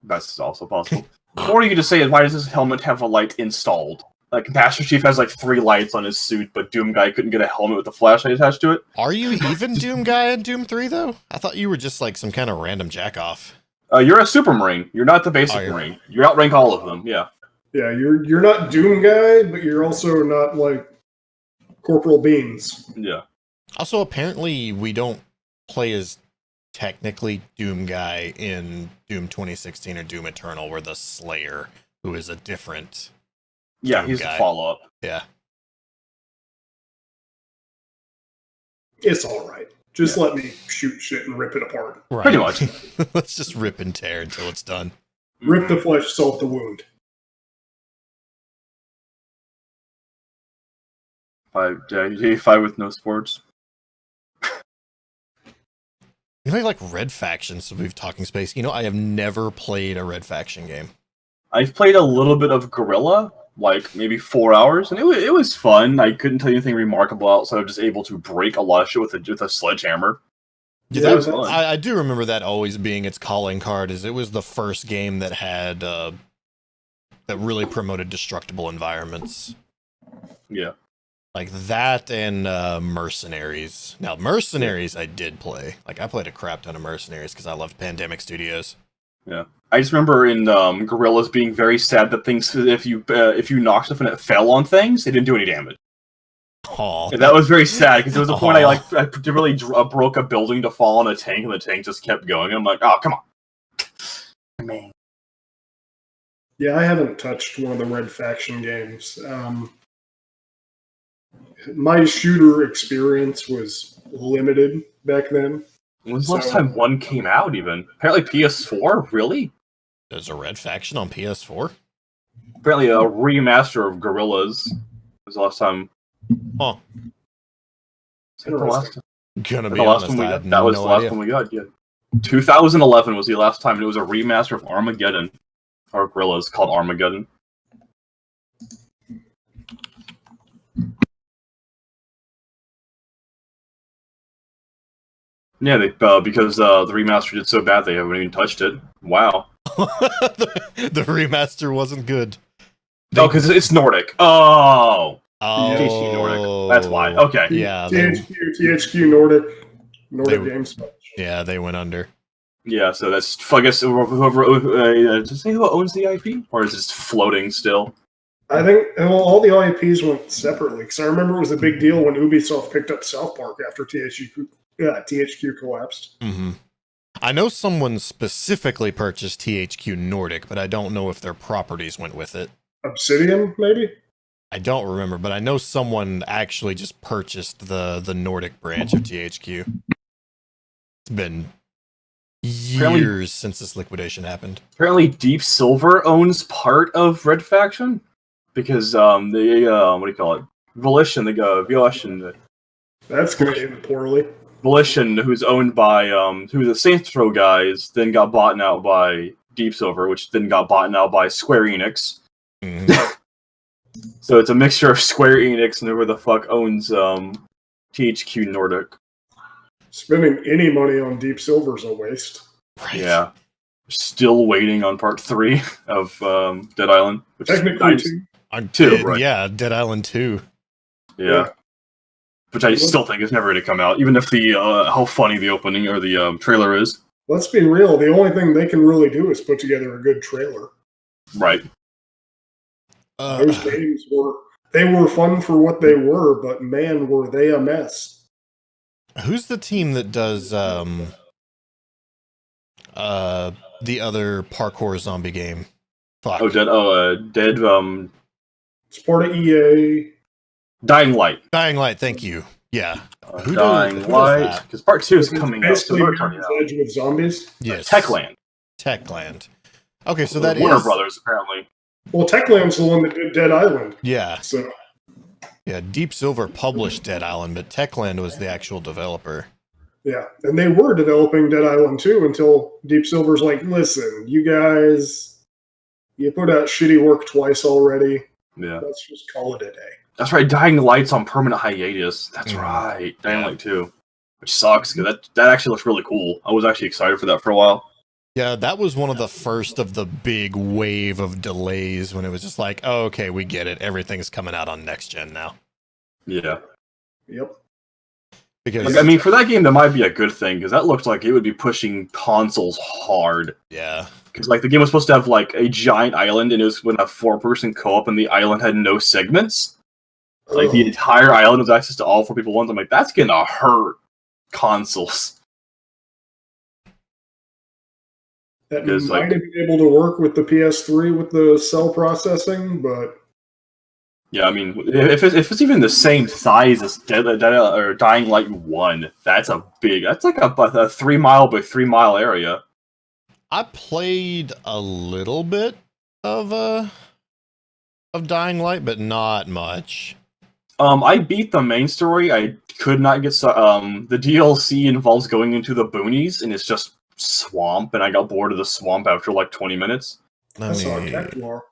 That's also possible. Or you could just say, why does this helmet have a light installed? Like, Master Chief has like 3 lights on his suit, but Doom Guy couldn't get a helmet with a flashlight attached to it. Are you even Doom Guy in Doom 3, though? I thought you were just like some kind of random jack-off. You're a super marine. You're not the basic Oh, you're- marine. You outrank all of them, yeah. Yeah, you're not Doom Guy, but you're also not like Corporal Beans. Yeah. Also, apparently we don't play as technically Doom Guy in Doom 2016 or Doom Eternal. We're the Slayer, who is a different... Yeah, Doom he's Guy. the follow-up. Yeah. It's all right. Just let me shoot shit and rip it apart. Right. Pretty much. Let's just rip and tear until it's done. Rip the flesh, salt the wound. 5 with no sports. Like Red Faction, so we've talking space. I have never played a Red Faction game. I've played a little bit of Guerrilla, like maybe 4 hours, and it was fun. I couldn't tell you anything remarkable outside of just able to break a lot of shit with a sledgehammer. Yeah, that was fun. I do remember that always being its calling card. Is it was the first game that had that really promoted destructible environments. Yeah. Like that and Mercenaries. Now, Mercenaries I did play. Like, I played a crap ton of Mercenaries because I loved Pandemic Studios. Yeah. I just remember in Guerrillas being very sad that things, if you knocked stuff and it fell on things, it didn't do any damage. Aw. And that was very sad, because there was a point I Aw. really broke a building to fall on a tank, and the tank just kept going. I'm like, oh, come on. Man. Yeah, I haven't touched one of the Red Faction games. My shooter experience was limited back then. When was the last time one came out, even? Apparently PS4? Really? There's a Red Faction on PS4? Apparently a remaster of Guerrillas was the last time. Huh. Is that the last time? Gonna The be last honest, one we I got. had That was no the last idea. one we got. Yeah, 2011 was the last time, and it was a remaster of Armageddon. Or Gorillas called Armageddon. Yeah, because the remaster did so bad they haven't even touched it. Wow. The remaster wasn't good. Oh, because it's Nordic. Oh. THQ Nordic. Oh, That's why. Okay. Yeah, THQ Nordic They- Games. yeah, they went under. Yeah, so that's, I guess, whoever does it say who owns the IP? Or is it just floating still? I think all the IPs went separately because I remember it was a big deal when Ubisoft picked up South Park after THQ collapsed. Hmm. I know someone specifically purchased THQ Nordic, but I don't know if their properties went with it. Obsidian, maybe? I don't remember, but I know someone actually just purchased the Nordic branch of THQ. It's been years since this liquidation happened. Apparently, Deep Silver owns part of Red Faction because what do you call it? Volition, That's going to end poorly. Volition, who's owned by who the Saints Row guys, then got bought out by Deep Silver, which then got bought out by Square Enix. Mhm. So it's a mixture of Square Enix and whoever the fuck owns THQ Nordic. Spending any money on Deep Silver is a waste. Right. Yeah. Still waiting on part 3 of Dead Island. Which Technically, is, too. Right. Yeah, Dead Island 2. Yeah. Which I still think is never going to come out, even if the how funny the opening or the trailer is. Let's be real. The only thing they can really do is put together a good trailer. Right. Those games were fun for what they were, but man, were they a mess. Who's the team that does the other parkour zombie game? Fuck. Dead It's part of EA. Dying Light. Dying Light, thank you. Yeah. Who Dying does Light. that? Because part 2 is coming out. So Basically, they're turning Mirror's out. Edge with zombies. Yes. Techland. Techland. Okay, so that Warner is Brothers, apparently. Well, Techland's the one that did Dead Island. Yeah. So Yeah, Deep Silver published Dead Island, but Techland was the actual developer. yeah, and they were developing Dead Island 2 until Deep Silver's like, listen, you guys, you put out shitty work twice already. Yeah. Let's just call it a day. That's right, Dying Light's on permanent hiatus. That's Mhm. right. Dying Yeah. Light 2. Which sucks, because that actually looks really cool. I was actually excited for that for a while. Yeah, that was one of the first of the big wave of delays when it was just like, oh, okay, we get it. Everything's coming out on next gen now. Yeah. Yep. Because Like, I mean, for that game, that might be a good thing, because that looked like it would be pushing consoles hard. yeah. Because, like, the game was supposed to have, like, a giant island, and it was going to have 4-person co-op, and the island had no segments. Like, the entire island was access to all 4 people at once. I'm like, that's gonna hurt consoles. That Because, might like- have been able to work with the PS3 with the cell processing, but Yeah, I mean, if it's even the same size as Dying Light 1, that's like a 3 mile by 3 mile area. I played a little bit of Dying Light, but not much. I beat the main story. I could not get the DLC involves going into the boonies, and it's just swamp, and I got bored of the swamp after like 20 minutes. that's how attacked you are.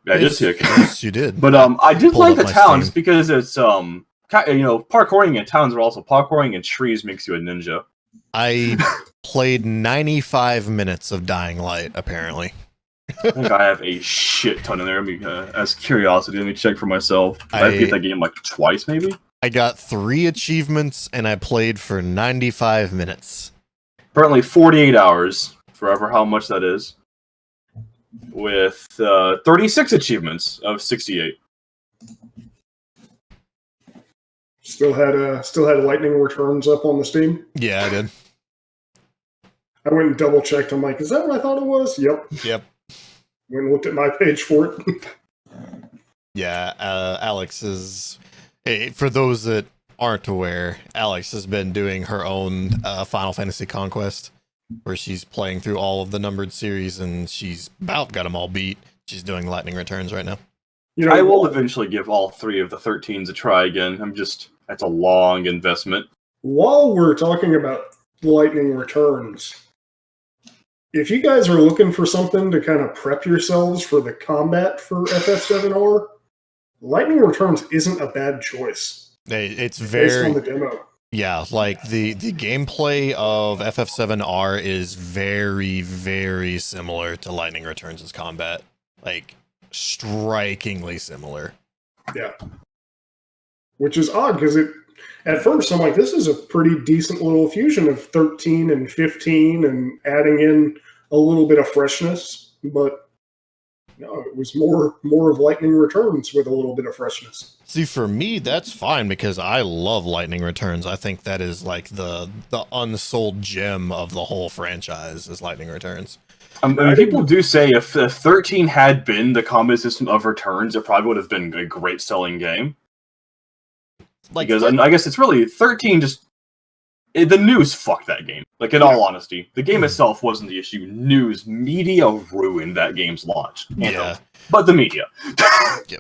Yeah, just here. Yes, you did. But I did Pulled like up the my town Steam. just because it's parkouring in towns, are also parkouring in trees makes you a ninja. I played 95 minutes of Dying Light, apparently. I think I have a shit ton in there. As curiosity, let me check for myself. I beat that game like twice, maybe. I got 3 achievements, and I played for 95 minutes. Apparently 48 hours, forever how much that is. With 36 achievements of 68. Still had lightning returns up on the Steam. Yeah, I did. I went and double checked. I'm like, is that what I thought it was? Yep. Yep. Went and looked at my page for it. Yeah, Alex is... For those that aren't aware, Alex has been doing her own Final Fantasy Conquest, where she's playing through all of the numbered series, and she's about got them all beat. She's doing Lightning Returns right now. You know, I will eventually give all 3 of the 13s a try again. That's a long investment. while we're talking about Lightning Returns, if you guys are looking for something to kind of prep yourselves for the combat for FF7R, Lightning Returns isn't a bad choice. It's Based very on the demo. yeah, like the gameplay of FF7R is very, very similar to Lightning Returns' combat. Like, strikingly similar. Yeah. Which is odd, because at first I'm like, this is a pretty decent little fusion of 13 and 15 and adding in a little bit of freshness, but no, it was more of Lightning Returns with a little bit of freshness. See, for me, that's fine because I love Lightning Returns. I think that is like the unsold gem of the whole franchise is Lightning Returns. People do say if 13 had been the combat system of Returns, it probably would have been a great selling game. Like, Because I guess it's really 13 the news fucked that game. Like, in all honesty, the game itself wasn't the issue. News, media ruined that game's launch. yeah. But the media.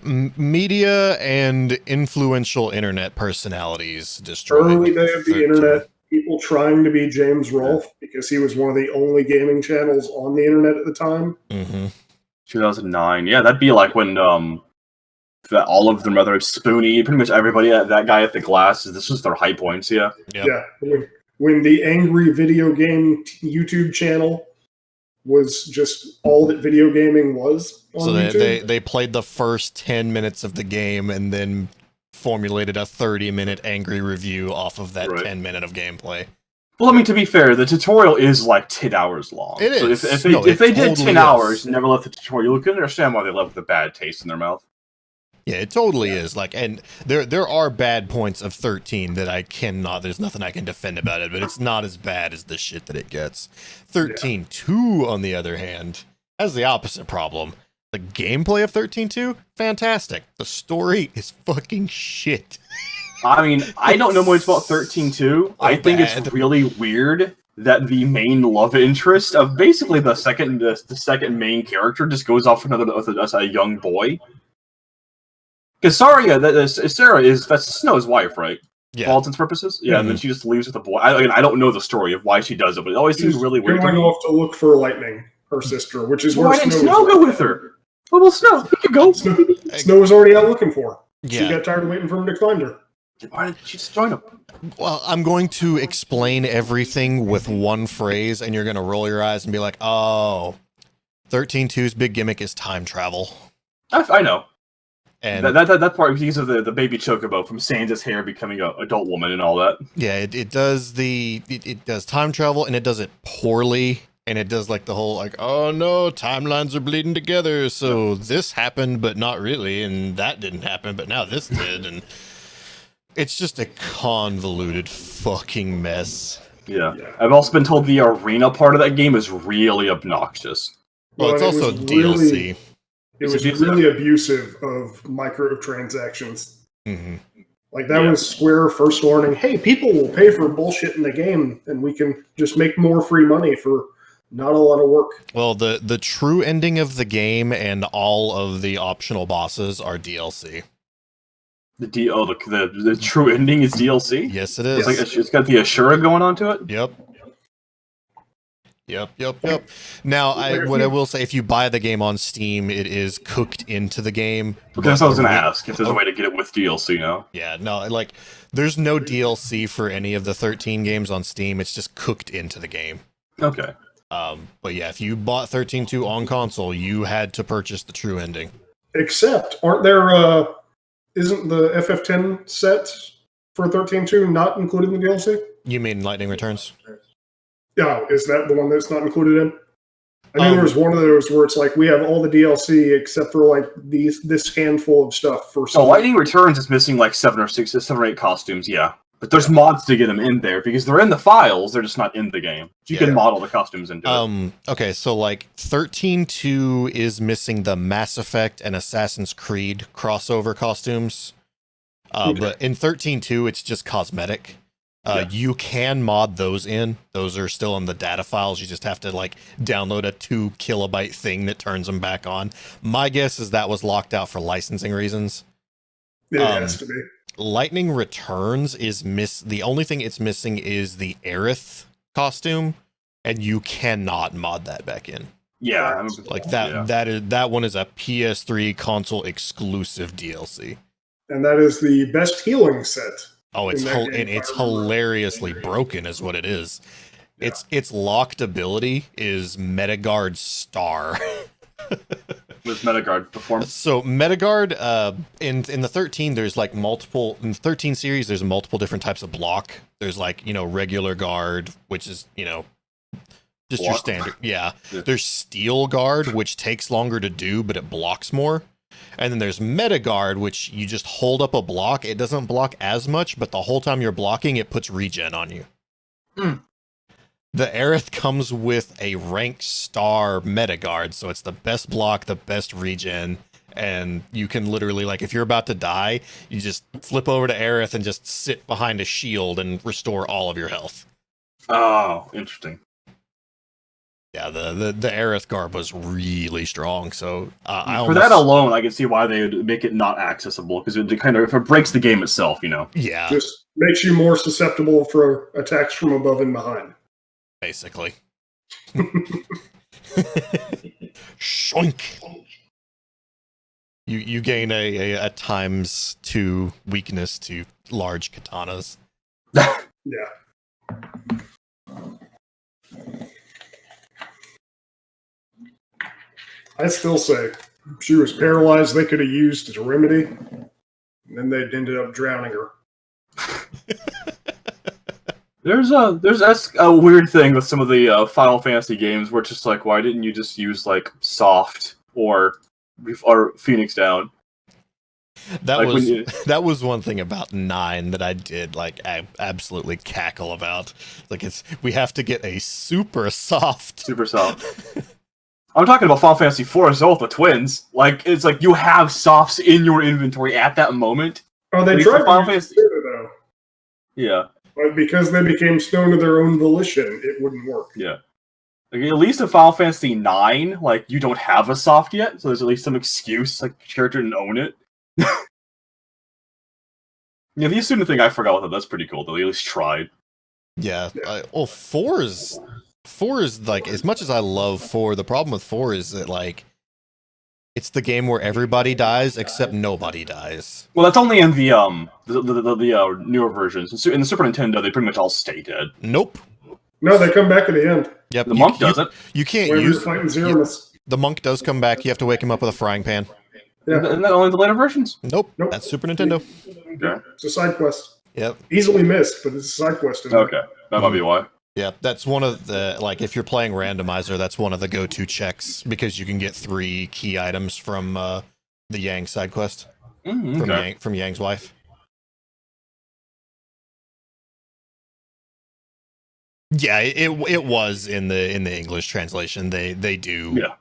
Media and influential internet personalities destroyed. Early day of the 13. internet, people trying to be James Rolfe because he was one of the only gaming channels on the internet at the time. Mm-hmm. 2009. Yeah, that'd be like when that all of them, whether it's Spoonie, pretty much everybody, that guy at the glass, this was their high points, yeah. Yep. Yeah. When the angry video game YouTube channel was just all that video gaming was on So YouTube. they played the first 10 minutes of the game and then formulated a 30-minute angry review off of that 10 minute of gameplay. Well, I mean, to be fair, the tutorial is like 10 hours long. It is. So if It they did totally 10 is. hours and never left the tutorial, you can understand why they left with a bad taste in their mouth. Yeah, it totally is. Like, and there are bad points of 13 that I cannot. There's nothing I can defend about it, but it's not as bad as the shit that it gets. 13.2, on the other hand, has the opposite problem. The gameplay of 13.2, fantastic. The story is fucking shit. I mean, I don't know much about 13.2. I think bad. it's really weird that the main love interest of basically the second main character just goes off as a young boy. Because Sarah that's Snow's wife, right? Yeah. For all intents and purposes. Yeah, and then she just leaves with a boy. I don't know the story of why she does it, but it always seems really weird. Going off to look for Lightning, her sister, which is Why where didn't Snow Snow was. go with her? Well, Snow, he could go. Snow was already out looking for her. She Yeah. got tired of waiting for him to find her. Why didn't she just join him? Well, I'm going to explain everything with one phrase, and you're going to roll your eyes and be like, oh, 13.2's big gimmick is time travel. I know. And that part because of the baby chocobo from Sansa's hair becoming an adult woman and all that. yeah, it does it does time travel, and it does it poorly, and it does like the whole like, oh no, timelines are bleeding together, so this happened but not really, and that didn't happen but now this did, and it's just a convoluted fucking mess. Yeah. I've also been told the arena part of that game is really obnoxious. Well, it's But also was DLC. Really, it was abusive? really abusive of microtransactions. Mm-hmm. Like, that was Square first warning, hey, people will pay for bullshit in the game, and we can just make more free money for not a lot of work. Well, the true ending of the game and all of the optional bosses are DLC. The true ending is DLC? Yes, it is. It's got the Ashura going on to it? Yep. Now, what I will say, if you buy the game on Steam, it is cooked into the game. Okay, that's what I was going to ask, if there's a way to get it with DLC now. Yeah, no, like, there's no DLC for any of the 13 games on Steam. It's just cooked into the game. Okay. But yeah, if you bought 13.2 on console, you had to purchase the true ending. Except, isn't the FF10 set for 13.2 not included in the DLC? You mean Lightning Returns? Yeah, is that the one that's not included in? I know there's one of those where it's like, we have all the DLC except for like this handful of stuff for some. Lightning Returns is missing like 7 or 8 costumes, yeah. But there's mods to get them in there because they're in the files, they're just not in the game. You can model the costumes into it. Okay, so like 13.2 is missing the Mass Effect and Assassin's Creed crossover costumes. But in 13.2, it's just cosmetic. You can mod those in. Those are still in the data files. You just have to like download a 2 kilobyte thing that turns them back on. My guess is that was locked out for licensing reasons. It has to be. Lightning Returns is the only thing it's missing is the Aerith costume, and you cannot mod that back in. Yeah, Like that one is a PS3 console exclusive DLC. And that is the best healing set. Oh, it's in that game, it's if I remember. hilariously broken, is what it is. Yeah. Its locked ability is Metagard Star. with Metagard performance. So Metagard, in the 13, there's like multiple in the 13 series. There's multiple different types of block. There's like regular guard, which is just your Block. standard. Yeah. Yeah. There's steel guard, which takes longer to do, but it blocks more. And then there's Metagard, which you just hold up a block. It doesn't block as much, but the whole time you're blocking, it puts regen on you. Mm. The Aerith comes with a rank star Metagard, so it's the best block, the best regen, and you can literally, like, if you're about to die, you just flip over to Aerith and just sit behind a shield and restore all of your health. Oh, interesting. Yeah, the Aerith garb was really strong, so For that alone, I can see why they would make it not accessible, because it kind of, if it breaks the game itself, Yeah, Just makes you more susceptible for attacks from above and behind. basically. Shoink! You gain a ×2 weakness to large katanas. Yeah. I still say if she was paralyzed, they could have used as a remedy, and then they'd ended up drowning her. That's a weird thing with some of the Final Fantasy games where it's just like, why didn't you just use like Soft or Phoenix Down? That Like, was when you- that was one thing about 9 that I did absolutely cackle about. Like we have to get a super soft. Super Soft. I'm talking about Final Fantasy IV as well with the twins. Like, it's like you have softs in your inventory at that moment. Oh, they At least tried for Final to use Fantasy. it, though. Yeah, But because they became stone of their own volition, it wouldn't work. yeah. Like, at least in Final Fantasy IX, like, you don't have a soft yet, so there's at least some excuse, like, the character didn't own it. Yeah, the student thing I forgot with it. That's pretty cool, though. They at least tried. Yeah. Well, 4 is like, as much as I love 4, the problem with 4 is that like it's the game where everybody dies except nobody dies. Well, that's only in the newer versions. In the Super Nintendo, they pretty much all stay dead. Nope. No, they come back at the end. Yep. The monk doesn't. You can't When you're use fighting Zeromus. the monk does come back. You have to wake him up with a frying pan. Yeah. Isn't that only the later versions? Nope. Nope. That's Super Nintendo. Okay. It's a side quest. Yep. Easily missed, but it's a side quest. Isn't it? Okay. That might be why. Yeah, that's one of the, like, if you're playing randomizer, that's one of the go-to checks, because you can get 3 key items from the Yang side quest, from Yang's wife. Yeah, it was in the English translation. They do. Yeah.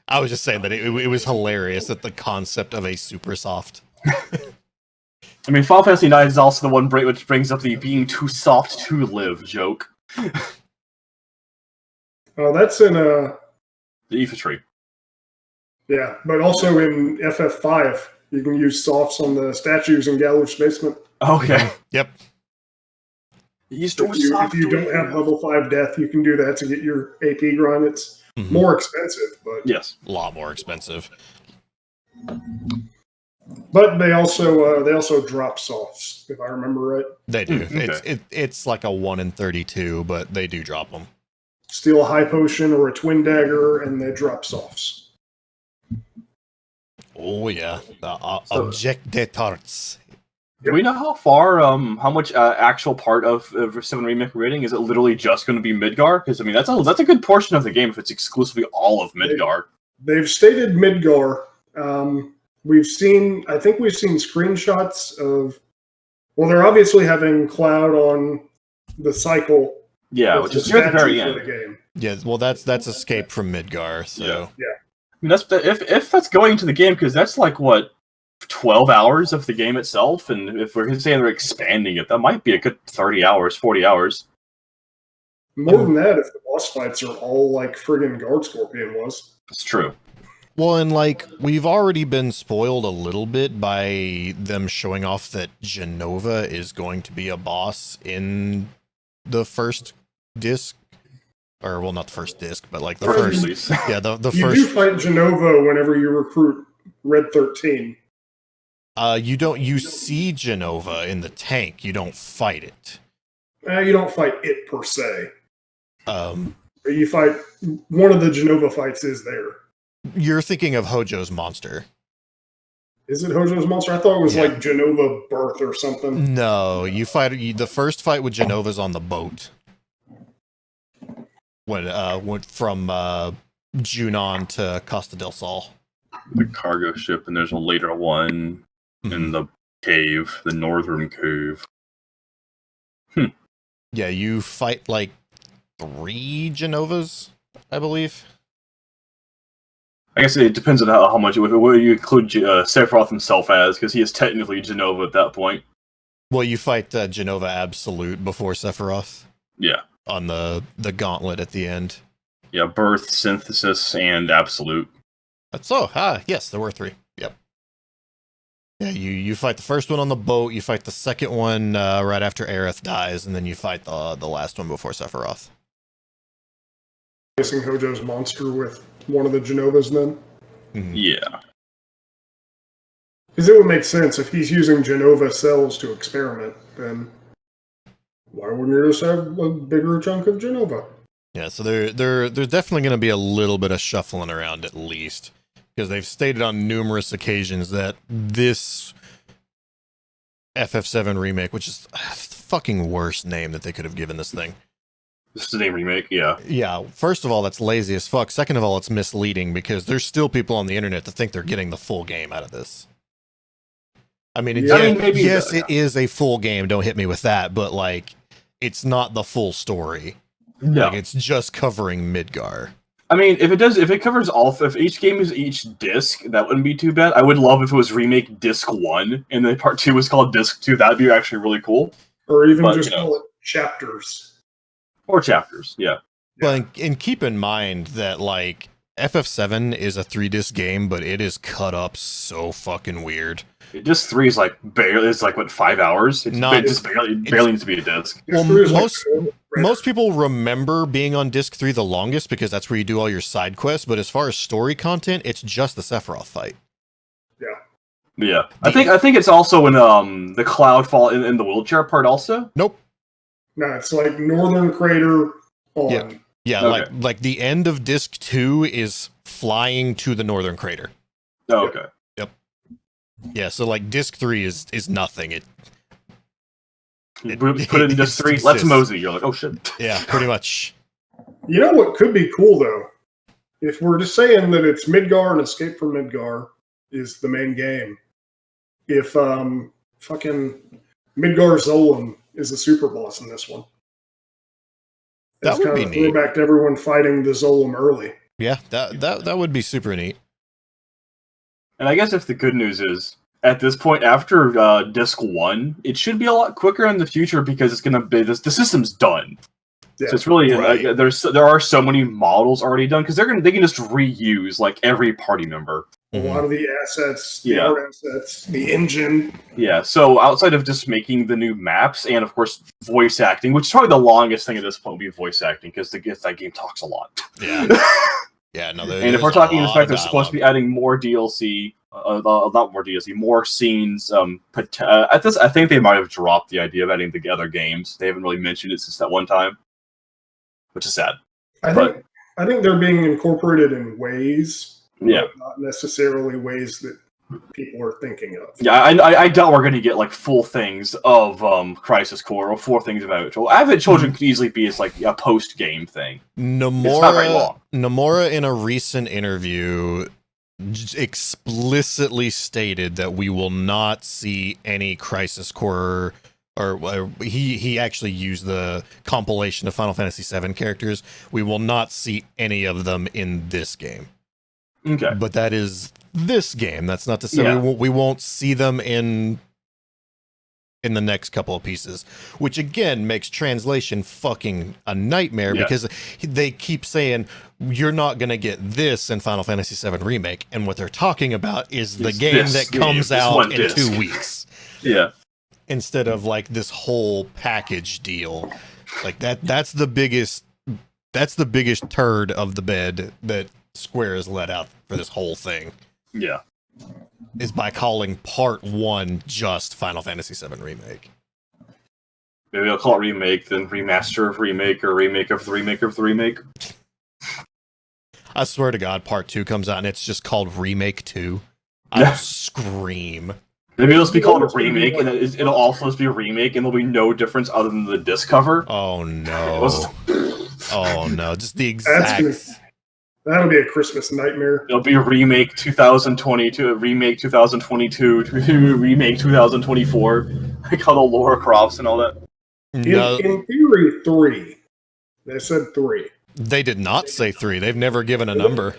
I was just saying that it was hilarious that the concept of a super soft. I mean, Final Fantasy IX is also the one which brings up the being too soft to live joke. Oh, that's in The Aoife tree. yeah, but also in FF5, you can use softs on the statues in Galu's basement. Okay. Yep. He's If you don't have level 5 death, you can do that to get your AP grind. It's more expensive, but Yes. A lot more expensive. they also drop softs, if I remember right. They do. Okay. It's like a 1 in 32, but they do drop them. Steal a high potion or a twin dagger, and they drop softs. Oh yeah, the So- object de tarts. Do we know how far, how much actual part of 7 Remake rating is it literally just going to be Midgar? Because I mean, that's a good portion of the game if it's exclusively all of Midgar. They've stated Midgar. I think we've seen screenshots of. Well, they're obviously having Cloud on the cycle. Yeah, as which the is near the very statue for end. the game. Yeah, well, that's Escape from Midgar. So Yeah. I mean, if that's going to the game, because that's like what 12 hours of the game itself, and if we're saying they're expanding it, that might be a good 30 hours, 40 hours. More than that, if the boss fights are all like friggin' Guard Scorpion was. It's true. Well, and like we've already been spoiled a little bit by them showing off that Genova is going to be a boss in the first disc, or well, not the first disc, but like the First first. release. Yeah, the You first. do fight Genova whenever you recruit Red 13. You don't. You see Genova in the tank. You don't fight it. You don't fight it per se. Um, You fight one of the Genova fights is there. you're thinking of Hojo's monster. Is it Hojo's monster? I thought it was Yeah. like Genova Birth or something. No, you fight. The first fight with Genova's on the boat. When went from Junon to Costa del Sol. The cargo ship, and there's a later one in the cave, the northern cave. Yeah, you fight like 3 Genovas, I believe. I guess it depends on how much what you include Sephiroth himself as, because he is technically Genova at that point. Well, you fight Genova Absolute before Sephiroth Yeah. on the gauntlet at the end. Yeah, Birth, Synthesis, and Absolute. Yes, there were 3. Yep. Yeah, you fight the first one on the boat, you fight the second one right after Aerith dies, and then you fight the last one before Sephiroth. Facing Hojo's monster with one of the Genovas then? Mhm. Yeah. Because it would make sense if he's using Genova cells to experiment, then why wouldn't you just have a bigger chunk of Genova? Yeah, so there's definitely going to be a little bit of shuffling around at least, because they've stated on numerous occasions that this FF7 remake, which is the fucking worst name that they could have given this thing. This is a remake, yeah. Yeah, first of all, that's lazy as fuck. Second of all, it's misleading because there's still people on the internet that think they're getting the full game out of this. I mean, Yeah, I mean, maybe yes, yeah. it is a full game. Don't hit me with that, but like, it's not the full story. No. Like, it's just covering Midgar. I mean, if it covers if each game is each disc, that wouldn't be too bad. I would love if it was remake disc 1, and then part 2 was called disc 2. That'd be actually really cool. Or even But, just you know. call it chapters. Or chapters, yeah. Well, and keep in mind that, like, FF7 is a 3-disc game, but it is cut up so fucking weird. Disc 3 is like barely, it's like, what, 5 hours? It's Not- just barely needs to be a disc. Well, There's like most people remember being on disc 3 the longest because that's where you do all your side quests, but as far as story content, it's just the Sephiroth fight. Yeah. I think it's also in the cloud fall in the wheelchair part also. Nope. No, it's like Northern Crater on. Yeah, Okay. like the end of disc 2 is flying to the Northern Crater. Oh, okay. Yeah, so like disc 3 is nothing. It Put it in disc 3, exists. let's mosey. You're like, oh shit. Yeah, pretty much. You know what could be cool though? If we're just saying that it's Midgar and Escape from Midgar is the main game. If fucking Midgar Zolan is the super boss in this one. That It's would kind be of a neat. throwback to everyone fighting the Zolam early. Yeah, that would be super neat. And I guess if the good news is, at this point, after disc 1, it should be a lot quicker in the future because it's gonna be the system's done. Yeah. So it's really Right. there are so many models already done because they can just reuse like every party member. A lot of the assets, the Yeah. art assets, the engine. Yeah. So outside of just making the new maps and of course voice acting, which is probably the longest thing at this point, would be voice acting because that game talks a lot. Yeah. Yeah, no, And if we're talking the fact they're supposed to be adding more DLC, not more DLC, more scenes. At this, I think they might have dropped the idea of adding the other games. They haven't really mentioned it since that one time, which is sad. I think they're being incorporated in ways, Yeah, but not necessarily ways that people are thinking of. yeah. I doubt we're going to get like full things of Crisis Core or full things of Avid Children. Avid Children could easily be as like a post game thing. not very long. Nomura in a recent interview explicitly stated that we will not see any Crisis Core, or he actually used the compilation of Final Fantasy VII characters. We will not see any of them in this game. Okay. But that is this game. That's not to say Yeah. we won't see them in in the next couple of pieces, which again makes translation fucking a nightmare because they keep saying you're not going to get this in Final Fantasy VII Remake, and what they're talking about is the game that comes out in 2 weeks. Yeah. Instead of like this whole package deal. Like that's the biggest turd of the bed that Square has let out for this whole thing. Yeah. Is by calling part 1 just Final Fantasy VII Remake. Maybe I'll call it remake, then remaster of remake, or remake of the remake of the remake. I swear to God, part 2 comes out and it's just called Remake 2. I'll scream. Maybe it'll just be called a remake, and it'll also just be a remake, and there'll be no difference other than the disc cover. Oh no. Oh no, just the exact... That'll be a Christmas nightmare. It'll be a remake 2022, a remake 2022, remake 2024. Like all the Laura Crofts and all that. No, in theory, 3. They said 3. they did not say 3. They've never given a number.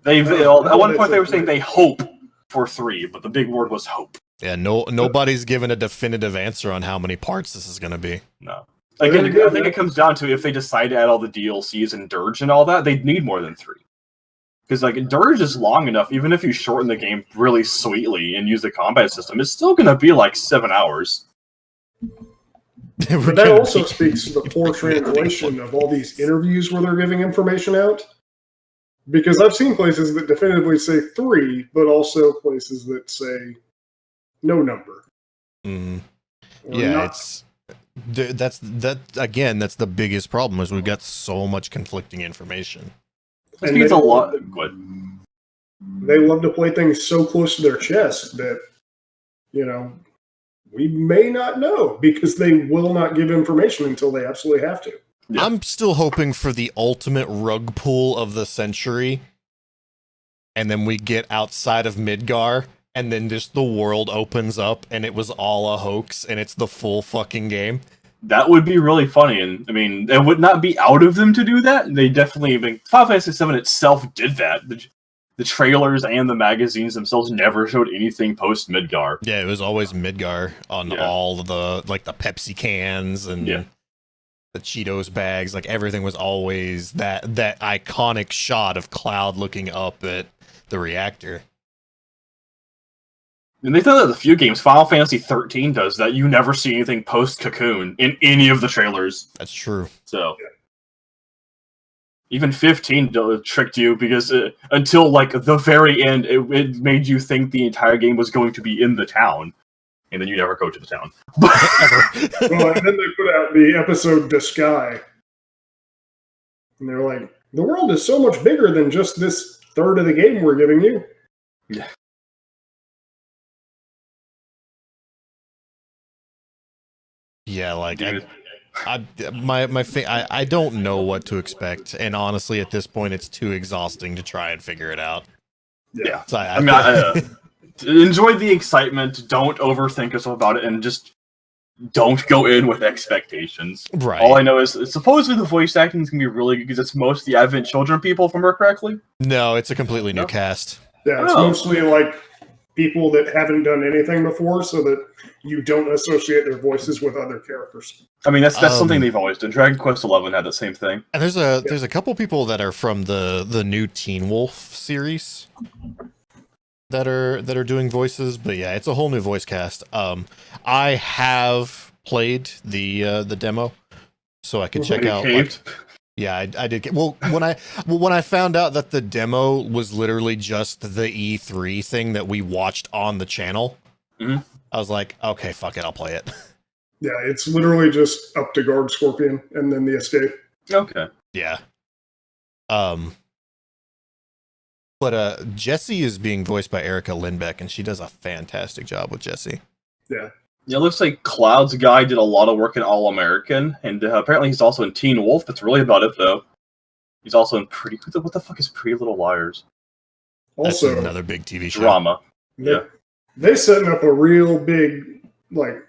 At one point they were saying they hope for 3, but the big word was hope. Yeah, nobody's given a definitive answer on how many parts this is going to be. No. Again, I think it comes down to if they decide to add all the DLCs and Dirge and all that, they'd need more than 3. Because like Dirge is long enough, even if you shorten the game really sweetly and use the combat system, it's still going to be like 7 hours. But that also speaks to the poor translation of all these interviews where they're giving information out. Because I've seen places that definitively say 3, but also places that say no number. Mm. Yeah, that's the biggest problem is we've got so much conflicting information. I think it's a lot. They love to play things so close to their chest that, we may not know because they will not give information until they absolutely have to. Yeah. I'm still hoping for the ultimate rug pull of the century, and then we get outside of Midgar, and then just the world opens up, and it was all a hoax, and it's the full fucking game. That would be really funny, and I mean, it would not be out of them to do that. They definitely, Final Fantasy VII itself did that. The trailers and the magazines themselves never showed anything post Midgar. Yeah, it was always Midgar on all the like the Pepsi cans and the Cheetos bags. Like everything was always that iconic shot of Cloud looking up at the reactor. And they've done that in a few games. Final Fantasy 13 does that. You never see anything post Cocoon in any of the trailers. That's true. So, even 15 tricked you because until like the very end, it made you think the entire game was going to be in the town, and then you never go to the town. Well, and then they put out the episode The Sky, and they're like, "The world is so much bigger than just this third of the game we're giving you." Yeah. Yeah, like I don't know what to expect, and honestly, at this point, it's too exhausting to try and figure it out. Yeah, so enjoy the excitement. Don't overthink yourself about it, and just don't go in with expectations. Right. All I know is supposedly the voice acting is gonna be really good because it's mostly Advent Children people, if I remember correctly. No, it's a completely new cast. Yeah, it's mostly like people that haven't done anything before, so that you don't associate their voices with other characters. I mean, that's something they've always done. Dragon Quest XI had the same thing. And there's a couple people that are from the new Teen Wolf series that are doing voices, but yeah, it's a whole new voice cast. I have played the demo, so I could check out. Yeah, I did. Well, when I found out that the demo was literally just the E3 thing that we watched on the channel, I was like, okay, fuck it, I'll play it. Yeah, it's literally just up to Guard Scorpion and then the escape. Okay. Yeah. But Jessie is being voiced by Erica Lindbeck, and she does a fantastic job with Jessie. Yeah. Yeah, it looks like Cloud's guy did a lot of work in All American, and apparently he's also in Teen Wolf. That's really about it, though. He's also in what the fuck is Pretty Little Liars? Also, that's another big TV show. Drama. They're setting up a real big, like,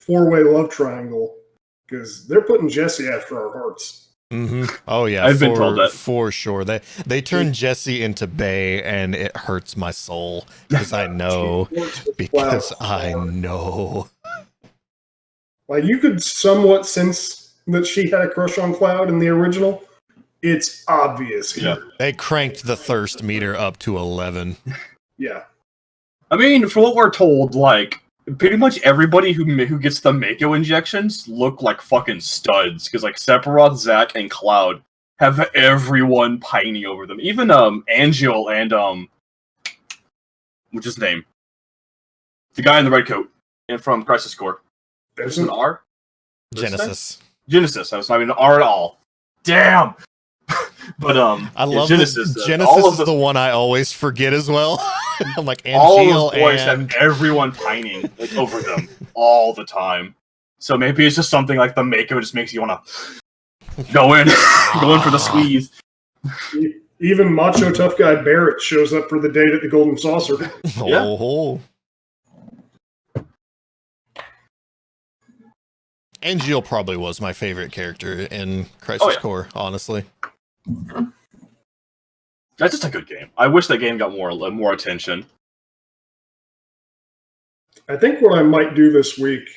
4-way love triangle, because they're putting Jessie after our hearts. Mm-hmm. Oh yeah, I've been told that for sure. They turned Jessie into Bae, and it hurts my soul because I know. Like, you could somewhat sense that she had a crush on Cloud in the original. It's obvious here. They cranked the thirst meter up to 11. Yeah. I mean, for what we're told, like, pretty much everybody who gets the Mako injections look like fucking studs. Because, like, Sephiroth, Zack, and Cloud have everyone pining over them. Even, Angel and, what's his name? The guy in the red coat and from Crisis Core. There's an R? Genesis. Genesis. That's not even an R at all. Damn! But, I love Genesis. this. Genesis is the one I always forget as well. I'm like, all Angel of those boys and... have everyone pining like, over them all the time. So maybe it's just something like the Mako just makes you want to go in for the squeeze. Even macho tough guy Barrett shows up for the date at the Golden Saucer. Oh. Angel probably was my favorite character in Crisis Core, honestly. That's just a good game. I wish that game got more attention. I think what I might do this week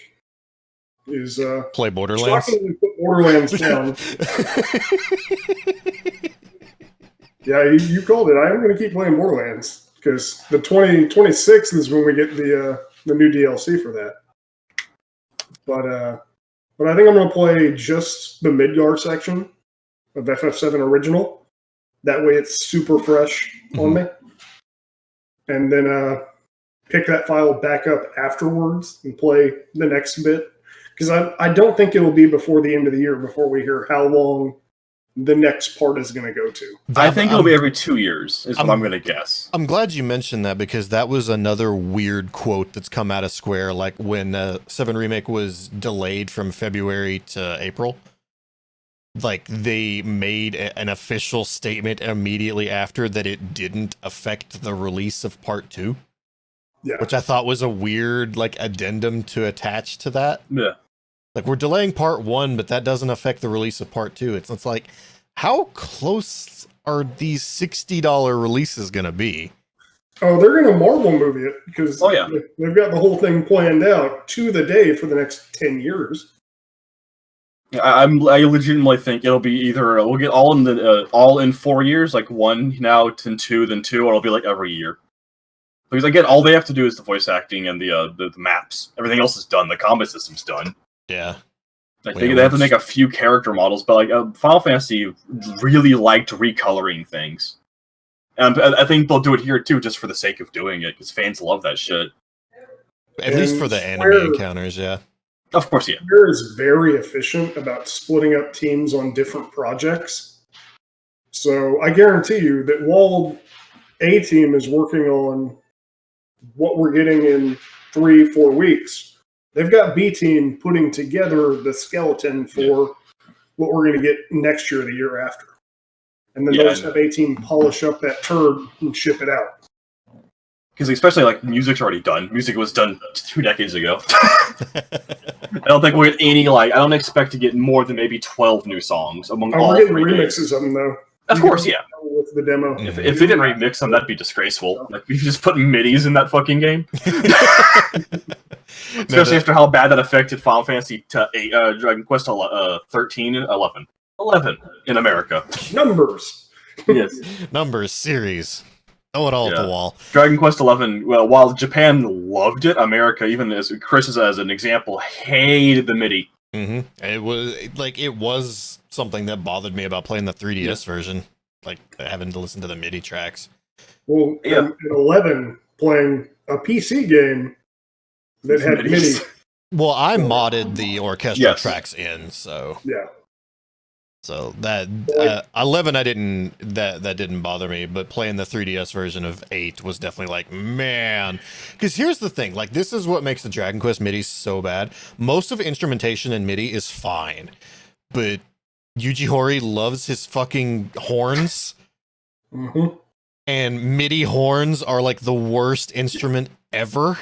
is play Borderlands. Shockingly put Borderlands down. Yeah, you called it. I am going to keep playing Borderlands because the 26th is when we get the new DLC for that. But I think I'm going to play just the Midgar section of FF7 Original. That way it's super fresh on me. And then pick that file back up afterwards and play the next bit. Because I don't think it'll be before the end of the year before we hear how long the next part is going to go to. I think it'll be every 2 years, is what I'm going to guess. I'm glad you mentioned that because that was another weird quote that's come out of Square, like when 7 Remake was delayed from February to April. Like, they made an official statement immediately after that it didn't affect the release of Part 2. Yeah. Which I thought was a weird, like, addendum to attach to that. Yeah. Like, we're delaying Part 1, but that doesn't affect the release of Part 2. It's like, how close are these $60 releases going to be? Oh, they're going to Marvel movie it because they've got the whole thing planned out to the day for the next 10 years. I legitimately think it'll be either we'll get all in 4 years, like 1 now, then 2, then 2, or it'll be like every year. Because again, all they have to do is the voice acting and the maps. Everything else is done. The combat system's done. Yeah. Like they have to make a few character models, but like Final Fantasy really liked recoloring things, and I think they'll do it here too, just for the sake of doing it, because fans love that shit. At least for the anime encounters, yeah. Of course, yeah. Square is very efficient about splitting up teams on different projects. So I guarantee you that while A team is working on what we're getting in 3-4 weeks, they've got B team putting together the skeleton for what we're going to get next year or the year after. And then they'll just have A team polish up that turd and ship it out. Because especially like music's already done. Music was done 2 decades ago. I don't think we'll get any I don't expect to get more than maybe 12 new songs among all. We're getting remixes of them though. Of course, yeah. With the demo. If they didn't remix them, that'd be disgraceful. Like, you just put MIDIs in that fucking game. Especially after how bad that affected Final Fantasy Dragon Quest 13 and 11. 11 in America. Numbers. Yes. Numbers, series. Throw it all at the wall. Dragon Quest 11, well, while Japan loved it, America, even as Chris is as an example, hated the MIDI. Mm-hmm. It was something that bothered me about playing the 3DS version, like having to listen to the MIDI tracks. Well, in 11, playing a PC game that had MIDI. Well, I modded the orchestral tracks in, so yeah. So that 11, that didn't bother me, but playing the 3DS version of 8 was definitely like, man. Because here's the thing, like, this is what makes the Dragon Quest MIDI so bad. Most of instrumentation in MIDI is fine, but Yuji Horii loves his fucking horns, and MIDI horns are like the worst instrument ever.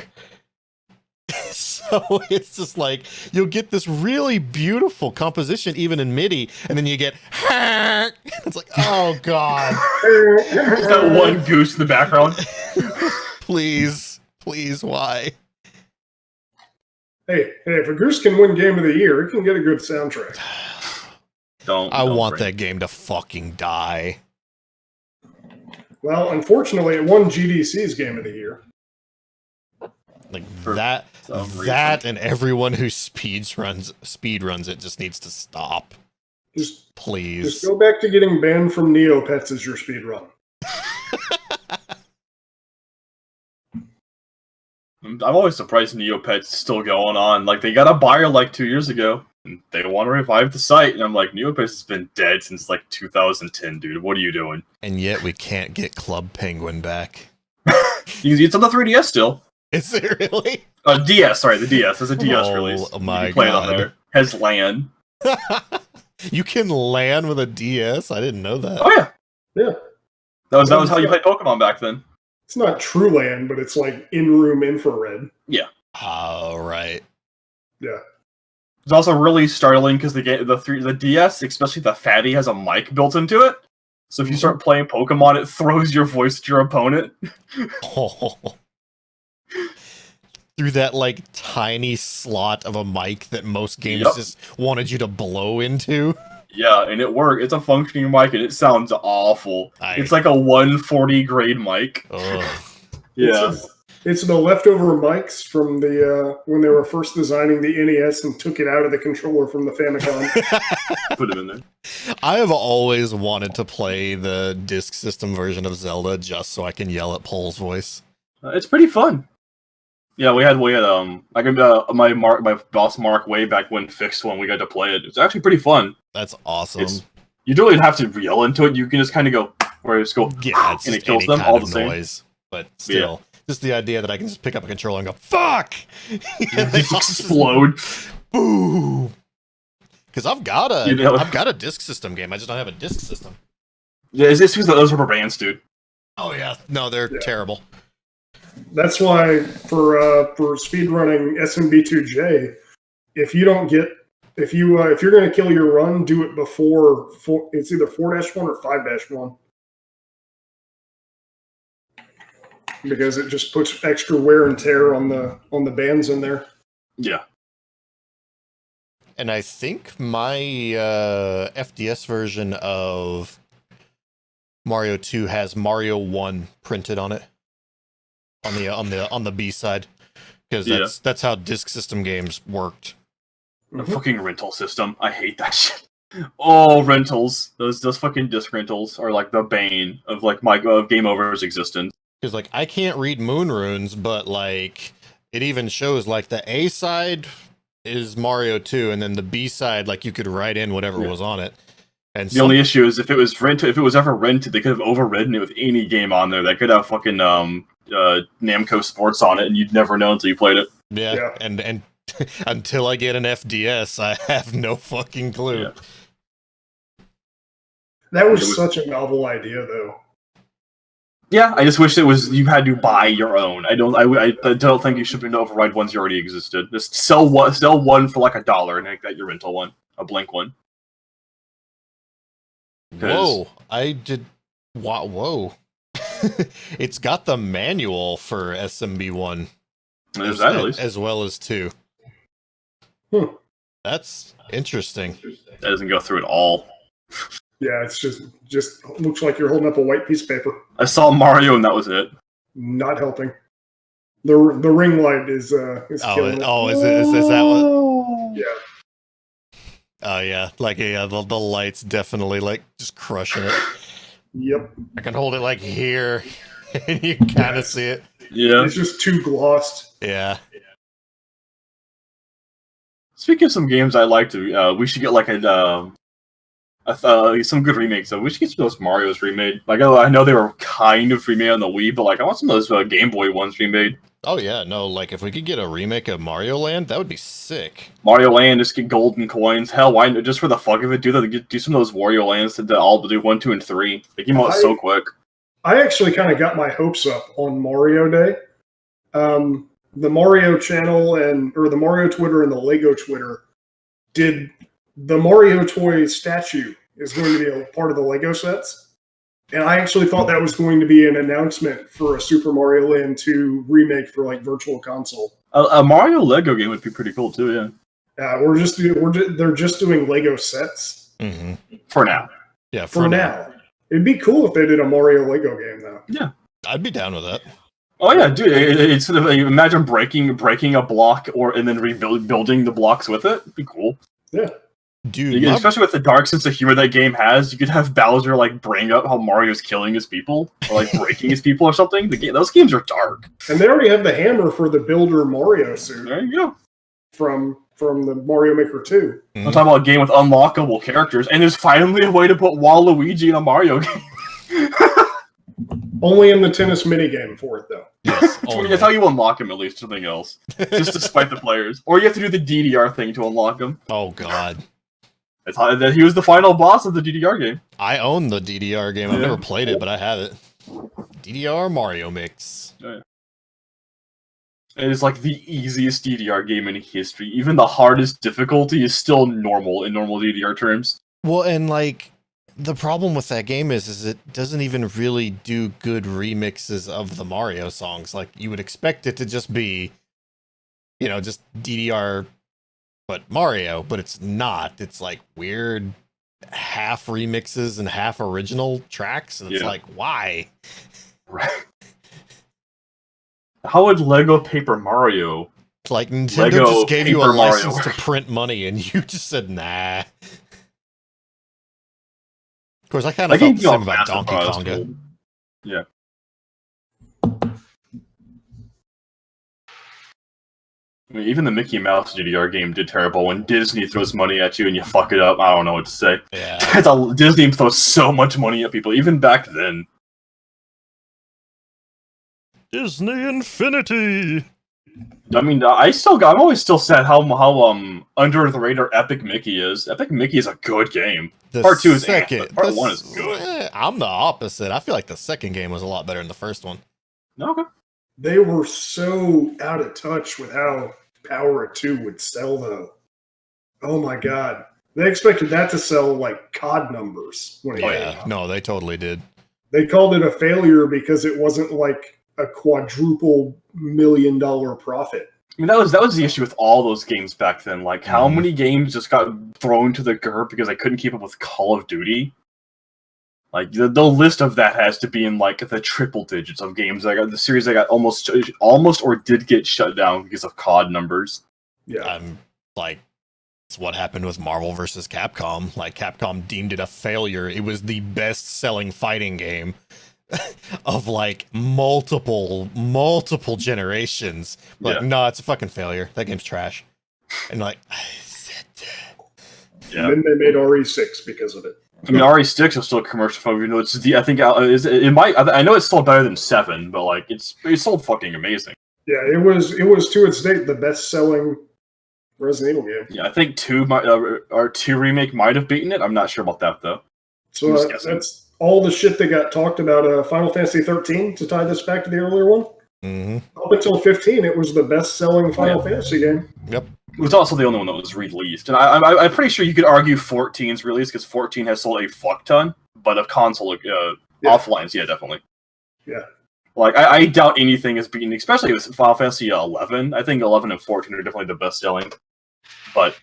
So it's just like, you'll get this really beautiful composition even in MIDI, and then you get it's like, oh god. That one goose in the background. Please, why? Hey, if a goose can win Game of the Year, it can get a good soundtrack. I want that game to fucking die. Well, unfortunately, it won GDC's Game of the Year. Like For that, some that, and everyone who speed runs it just needs to stop. Just Please. go back to getting banned from Neopets as your speed run. I'm always surprised Neopets is still going on. Like, they got a buyer like 2 years ago, and they want to revive the site. And I'm like, Neopets has been dead since like 2010, dude. What are you doing? And yet we can't get Club Penguin back. It's on the 3DS still. Is it really? DS, sorry, the DS. There's a DS release. Oh my you can play it on God. there. Has LAN. You can LAN with a DS? I didn't know that. Oh yeah, Yeah. that was how you played Pokemon back then. It's not True Land, but it's like in-room infrared. Oh, right. Yeah. It's also really startling because the DS, especially the Fatty, has a mic built into it. So if you start playing Pokemon, it throws your voice to your opponent. Oh. Through that like tiny slot of a mic that most games just wanted you to blow into. Yeah, and it worked. It's a functioning mic, and it sounds awful. It's like a 140 grade mic. Ugh. Yeah. It's the leftover mics from the when they were first designing the NES and took it out of the controller from the Famicom. Put them in there. I have always wanted to play the Disk System version of Zelda just so I can yell at Pole's voice. It's pretty fun. Yeah, we had I got my boss Mark way back when fixed one. We got to play it. It's actually pretty fun. That's awesome. You don't even have to yell into it. You can just kind of go, or just go, Yeah, it's and just it kills any them kind all of the same. noise. But still, just the idea that I can just pick up a controller and go, fuck! And they Just explode. Boom! Because I've got You know- a Disk System game. I just don't have a Disk System. Yeah, it's because those rubber bands, dude. Oh yeah, no, they're terrible. That's why for speedrunning SMB2J, if you're going to kill your run, do it before it's either 4-1 or 5-1. Because it just puts extra wear and tear on the bands in there. Yeah. And I think my FDS version of Mario 2 has Mario 1 printed on it. On the B side. Because that's how Disk System games worked. The fucking rental system. I hate that shit. Oh, rentals. Those fucking disc rentals are like the bane of like of Game Over's existence. Because like I can't read moon runes, but like it even shows like the A side is Mario 2, and then the B side, like you could write in whatever was on it. And the only issue is if it was ever rented, they could have overridden it with any game on there. They could have fucking Namco Sports on it, and you'd never know until you played it. Yeah. And until I get an FDS, I have no fucking clue. Yeah. That was such a novel idea, though. Yeah, I just wish you had to buy your own. I don't think you should be able to override ones you already existed. Just sell one for like $1 and make that your rental one, a blank one. Whoa! Whoa! It's got the manual for SMB1. There's that at least. As well as 2. That's interesting. That doesn't go through at all. Yeah, it's just looks like you're holding up a white piece of paper. I saw Mario and that was it. Not helping. The ring light is killing it. Oh, is that what? Yeah. Oh yeah, like the light's definitely like just crushing it. Yep. I can hold it like here, and you kind of see it. Yeah. It's just too glossed. Yeah. Speaking of some games I like to, we should get like some good remakes. So we should get some of those Mario's remade. Like I know they were kind of remade on the Wii, but like I want some of those Game Boy ones remade. Oh yeah, no, like if we could get a remake of Mario Land, that would be sick. Mario Land, just get golden coins. Hell, why just for the fuck of it, do some of those Wario Lands to all do 1, 2, and 3. They came out so quick. I actually kind of got my hopes up on Mario Day. The Mario channel or the Mario Twitter and the Lego Twitter did the Mario toy statue is going to be a part of the Lego sets. And I actually thought that was going to be an announcement for a Super Mario Land 2 remake for like Virtual Console. A Mario Lego game would be pretty cool too. Yeah. They're just doing Lego sets Mm-hmm. For now. Yeah, for now. It'd be cool if they did a Mario Lego game though. Yeah. I'd be down with that. Oh yeah, dude! It's sort of like, imagine breaking a block and then building the blocks with it. It'd be cool. Yeah, dude. Especially with the dark sense of humor that game has, you could have Bowser like bring up how Mario's killing his people or like breaking his people or something. Those games are dark. And they already have the hammer for the Builder Mario suit. There you go. From the Mario Maker 2. I'm talking about a game with unlockable characters, and there's finally a way to put Waluigi in a Mario game. Only in the tennis minigame for it, though. Yes, that's how you unlock him, at least. Something else. Just to spite the players. Or you have to do the DDR thing to unlock him. Oh, God. He was the final boss of the DDR game. I own the DDR game. I've never played it, but I have it. DDR Mario Mix. Oh, yeah. It is like the easiest DDR game in history. Even the hardest difficulty is still normal in normal DDR terms. Well, and like the problem with that game is it doesn't even really do good remixes of the Mario songs. Like you would expect it to just be, just DDR, but Mario, but it's not. It's like weird half remixes and half original tracks. And it's like, why? Right. How would Lego Paper Mario? Like Nintendo Lego just gave you a Paper Mario license to print money, and you just said nah. Of course, I kind of felt the same about Donkey Konga. Cool. Yeah. I mean, even the Mickey Mouse DDR game did terrible. When Disney throws money at you and you fuck it up, I don't know what to say. Yeah. Disney throws so much money at people, even back then. Disney Infinity. I mean, I'm always still sad how under the radar Epic Mickey is. Epic Mickey is a good game. Part 2 is but Part 1 is good. I'm the opposite. I feel like the second game was a lot better than the first one. Okay. They were so out of touch with how Power of 2 would sell, though. Oh my god. They expected that to sell like COD numbers when it came out. No, they totally did. They called it a failure because it wasn't like a quadruple $1 million profit. I mean, that was the issue with all those games back then. Like, how many games just got thrown to the curb because they couldn't keep up with Call of Duty? Like, the list of that has to be in, like, the triple digits of games. The series that got almost or did get shut down because of COD numbers. Yeah. Like, it's what happened with Marvel vs. Capcom. Like, Capcom deemed it a failure. It was the best-selling fighting game of like multiple generations. Like, no, it's a fucking failure. That game's trash. And like, And then they made RE6 because of it. I mean, RE6 is still a commercial phone. You know, I know it's still better than 7, but like it's still fucking amazing. Yeah, it was to its date the best-selling Resident Evil game. Yeah, I think 2 remake might have beaten it. I'm not sure about that though. So that's all the shit that got talked about Final Fantasy 13, to tie this back to the earlier one. Mm-hmm. Up until 15, it was the best-selling Final Fantasy game. Yep. It was also the only one that was released. And I'm pretty sure you could argue 14's release because 14 has sold a fuck ton, but of console offlines, yeah, definitely. Yeah. Like, I doubt anything is beaten, especially with Final Fantasy 11. I think 11 and 14 are definitely the best-selling. But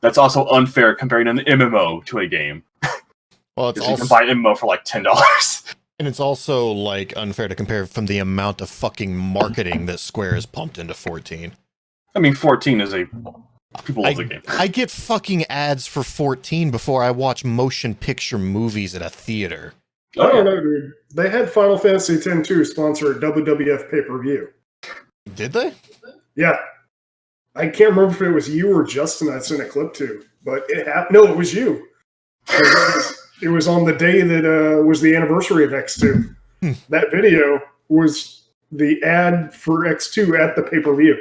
that's also unfair comparing an MMO to a game. Well, it's also, you can buy an MMO for like $10. And it's also like unfair to compare from the amount of fucking marketing that Square has pumped into 14. I mean, 14 is people love the game. I get fucking ads for 14 before I watch motion picture movies at a theater. I don't know, dude. They had Final Fantasy X-2 sponsor a WWF pay-per-view. Did they? Yeah. I can't remember if it was you or Justin I sent a clip to, but it happened. No, it was you. It was on the day that was the anniversary of X2. That video was the ad for X2 at the pay-per-view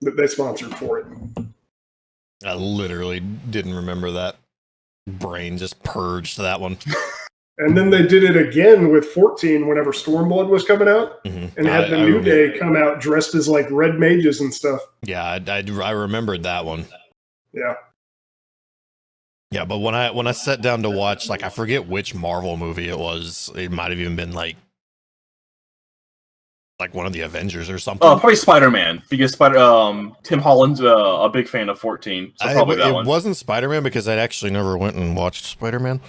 that they sponsored for it. I literally didn't remember that. Brain just purged that one. And then they did it again with 14 whenever Stormblood was coming out, and had the New Day come out dressed as like red mages and stuff. Yeah, I remembered that one. Yeah. Yeah, but when I sat down to watch, like, I forget which Marvel movie it was. It might have even been like like one of the Avengers or something. Probably Spider-Man, because Tim Holland's a big fan of 14, so probably that one. It wasn't Spider-Man because I actually never went and watched Spider-Man.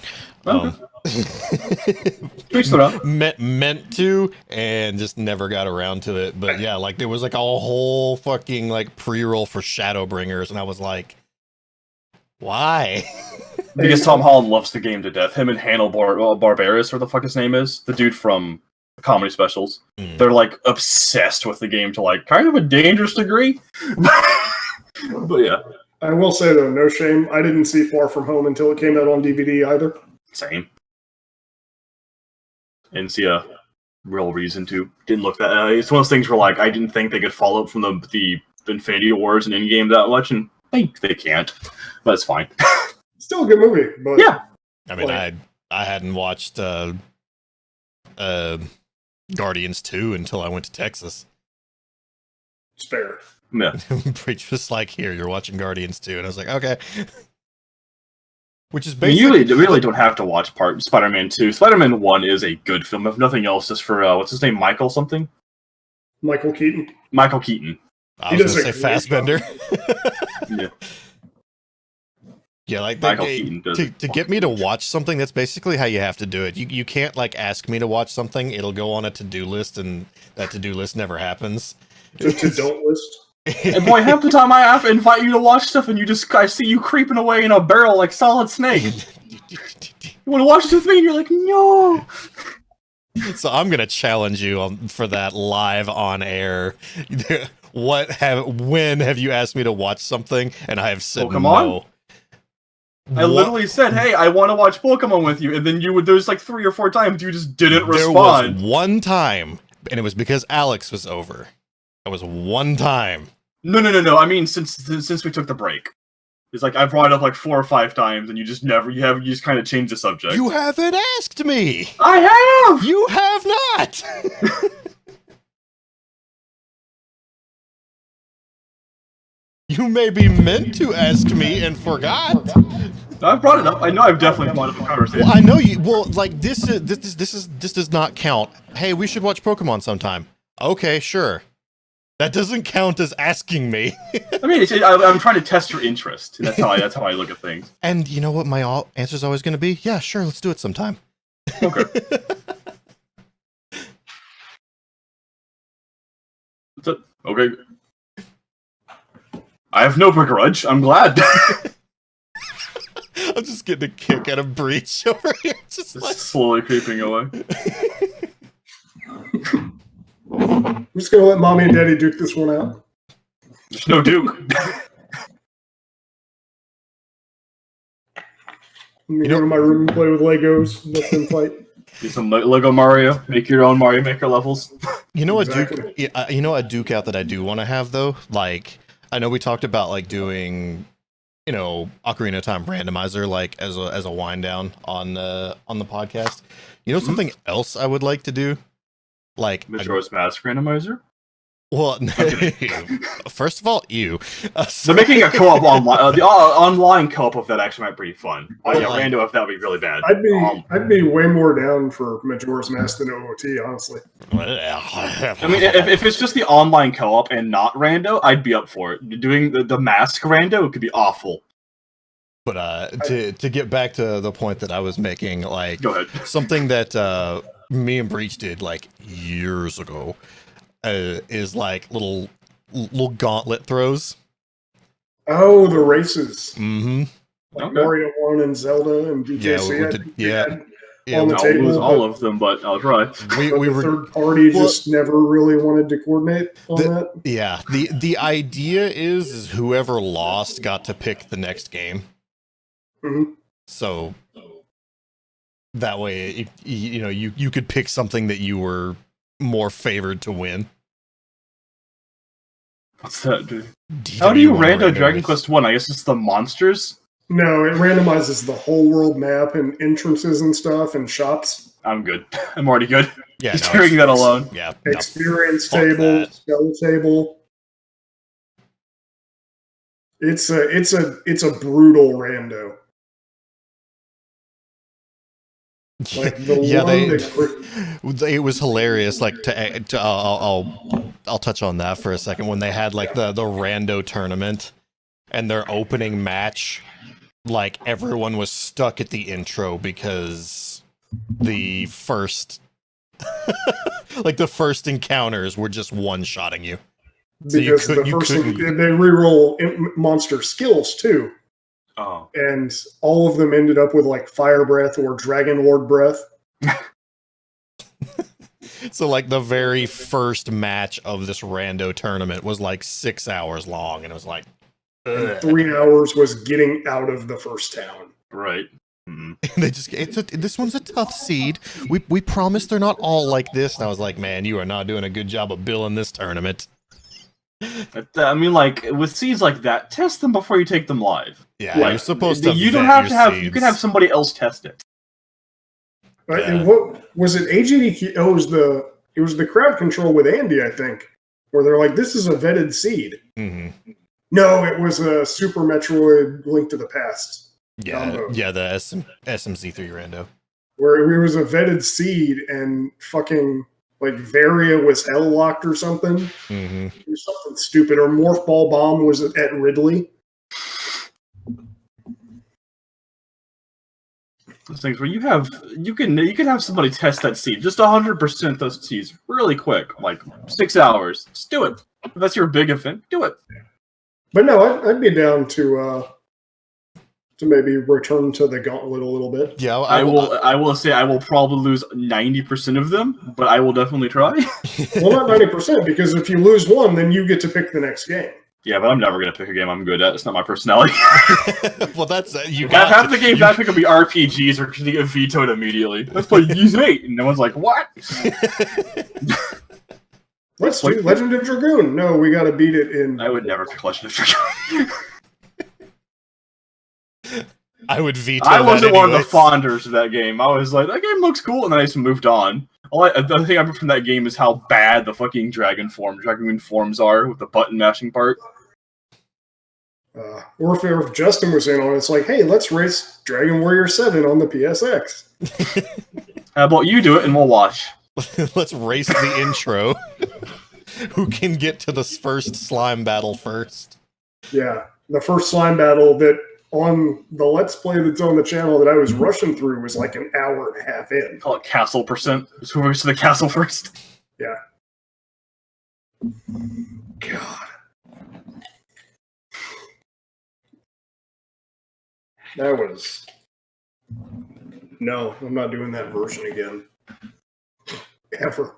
Meant to, and just never got around to it. But yeah, like there was like a whole fucking like pre-roll for Shadowbringers, and I was like, why? Because Tom Holland loves the game to death. Him and Barbaris, or the fuck his name is, the dude from the comedy specials. They're like obsessed with the game to like kind of a dangerous degree. But yeah. I will say though, no shame, I didn't see Far From Home until it came out on DVD either. Same. Didn't see a real reason to. Didn't look that. It's one of those things where like I didn't think they could follow up from the Infinity Wars and Endgame that much, and they can't. But it's fine. Still a good movie, but yeah. I mean, I hadn't watched Guardians 2 until I went to Texas. It's fair. Yeah. Preach was like, here, you're watching Guardians 2, and I was like, okay. Which is I mean, basically you really don't have to watch Spider-Man 2. Spider-Man 1 is a good film, if nothing else, just for what's his name, Michael something. Michael Keaton. Michael Keaton. I was gonna say Fassbender. Yeah. Yeah, like Michael Keaton does to get me to watch something, that's basically how you have to do it. You can't like ask me to watch something, it'll go on a to-do list, and that to-do list never happens. Just a don't list. And boy, half the time I have to invite you to watch stuff, and I see you creeping away in a barrel like Solid Snake. You want to watch this with me? And you're like, no. So I'm gonna challenge you for that live on air. When have you asked me to watch something and I have said no? I literally said, hey, I want to watch Pokemon with you, and then there's like 3 or 4 times you just didn't respond. There was one time, and it was because Alex was over. That was one time. No. I mean, since we took the break. It's like I brought it up like 4 or 5 times, and you just kind of changed the subject. You haven't asked me. I have. You have not. You maybe meant to ask me and forgot. I've brought it up. I know I've definitely brought up a conversation. Well, I know you. Well, like this does not count. Hey, we should watch Pokemon sometime. Okay, sure. That doesn't count as asking me. I mean, I'm trying to test your interest. That's how I look at things. And you know what my answer is always going to be? Yeah, sure, let's do it sometime. Okay. Okay. I have no begrudge. I'm glad. I'm just getting a kick out of Breach over here. Just like... slowly creeping away. I'm just gonna let Mommy and Daddy duke this one out. There's no duke. Let me go to my room and play with Legos. Let them fight. Do some Lego Mario. Make your own Mario Maker levels. You know Exactly. you know a duke out that I do want to have though? Like, I know we talked about like doing, you know, Ocarina of Time randomizer like as a wind down on the podcast. You know something else I would like to do? Like Majora's Mask randomizer? Well, first of all, They're making a co-op online. The online co-op of that actually might be pretty fun. Yeah, rando if that would be really bad. I'd be way more down for Majora's Mask than OOT, honestly. I mean, if it's just the online co-op and not rando, I'd be up for it. Doing the mask rando could be awful. But to get back to the point that I was making, like, go ahead. Something that me and Breach did like years ago. Is like little gauntlet throws. Oh, the races. Mm-hmm. Like Mario 1 and Zelda and DKC. Yeah, on the table. Lose all of them, but I'll try. We were third party just never really wanted to coordinate on that. Yeah, the idea is whoever lost got to pick the next game. Mm-hmm. So that way, you could pick something that you were more favored to win. What's that, dude? How do you rando Dragon Quest 1? I guess it's the monsters? No, it randomizes the whole world map and entrances and stuff and shops. I'm good. I'm already good. Yeah, just hearing that alone. Yeah. Experience table, spell table. It's a brutal rando. Like the Yeah, one that it was hilarious. Like I'll touch on that for a second. When they had like the rando tournament and their opening match, like everyone was stuck at the intro because the first like the first encounters were just one-shotting you. So because the first one, they reroll monster skills too. Oh. And all of them ended up with like fire breath or dragon lord breath. So like the very first match of this rando tournament was like 6 hours long, and it was like And 3 hours was getting out of the first town. Right. Mm-hmm. they just this one's a tough seed. We promise they're not all like this. And I was like, man, you are not doing a good job of billing this tournament. I mean, like with seeds like that, test them before you take them live. Yeah, Like, you're supposed to. You don't vet have your to have. seeds. You can have somebody else test it. Right? Yeah. And what was it? AGDQ. Oh, it was the crowd control with Andy, I think, where they're like, "This is a vetted seed." Mm-hmm. No, it was a Super Metroid Link to the Past. Yeah, combo, yeah, the SMC3 rando. where it was a vetted seed and fucking like Varia was hell locked or something. Mm-hmm. Or something stupid. Or Morph Ball Bomb was at Ridley. Those things where you can have somebody test that seed, just 100% those seeds really quick, like 6 hours. Just do it. If that's your big event, do it. But no, I'd be down to maybe return to the gauntlet a little bit. Yeah, I will say I will probably lose 90% of them, but I will definitely try. Well, not 90%, because if you lose one, then you get to pick the next game. Yeah, but I'm never gonna pick a game I'm good at. It's not my personality. Well, that's you got Half the games I pick will be RPGs or just get vetoed immediately. Let's play Use 8, and no one's like, "What?" Let's do Legend of Dragoon. No, we got to beat it in. I would never pick Legend of Dragoon. I would veto. I wasn't that one of the anyways. fonders of that game. I was like, that game looks cool, and then I just moved on. The thing I remember from that game is how bad the fucking Dragoon forms are with the button mashing part. Or if Justin was in on it, it's like, hey, let's race Dragon Warrior 7 on the PSX. How about you do it, and we'll watch. Let's race the intro. Who can get to the first slime battle first? Yeah, the first slime battle that on the Let's Play that's on the channel that I was rushing through was like an hour and a half in. Call it castle percent. Just who goes to the castle first. Yeah. God. That was... No, I'm not doing that version again. Ever.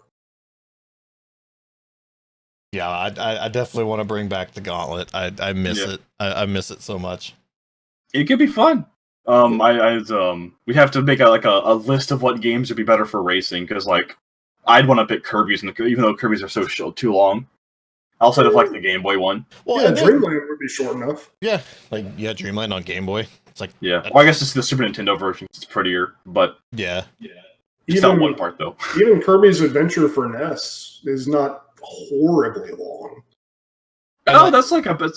Yeah, I definitely want to bring back the gauntlet. I miss it. I miss it so much. It could be fun. We have to make a list of what games would be better for racing, because like I'd want to pick Kirby's, even though Kirby's are so too long. Outside of like the Game Boy one. Well, yeah, Dreamland would be short enough. Yeah, Dreamland on Game Boy. It's like well, I guess it's the Super Nintendo version. It's prettier, but yeah. Just that one part though. Even Kirby's Adventure for NES is not horribly long. Oh, that's like about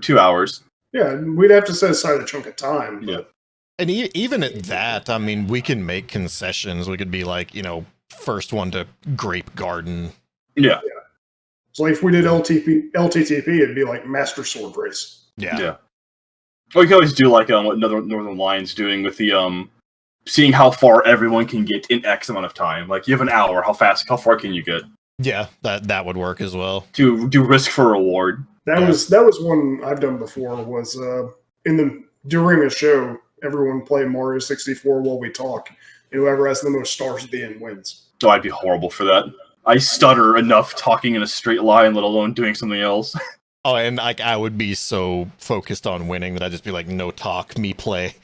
2 hours. Yeah, we'd have to set aside a chunk of time. But... Yeah. And even at that, I mean, we can make concessions. We could be like, first one to Grape Garden. Yeah. So like if we did LTTP, it'd be like Master Sword Race. Yeah. Or you can always do like what Northern Lion's doing with the seeing how far everyone can get in X amount of time. Like you have an hour, how far can you get? Yeah, that would work as well. To do risk for reward. That was one I've done before. Was during a show, everyone play Mario 64 while we talk, and whoever has the most stars at the end wins. Oh, I'd be horrible for that. I stutter enough talking in a straight line, let alone doing something else. Oh, and like I would be so focused on winning that I'd just be like, no talk, me play.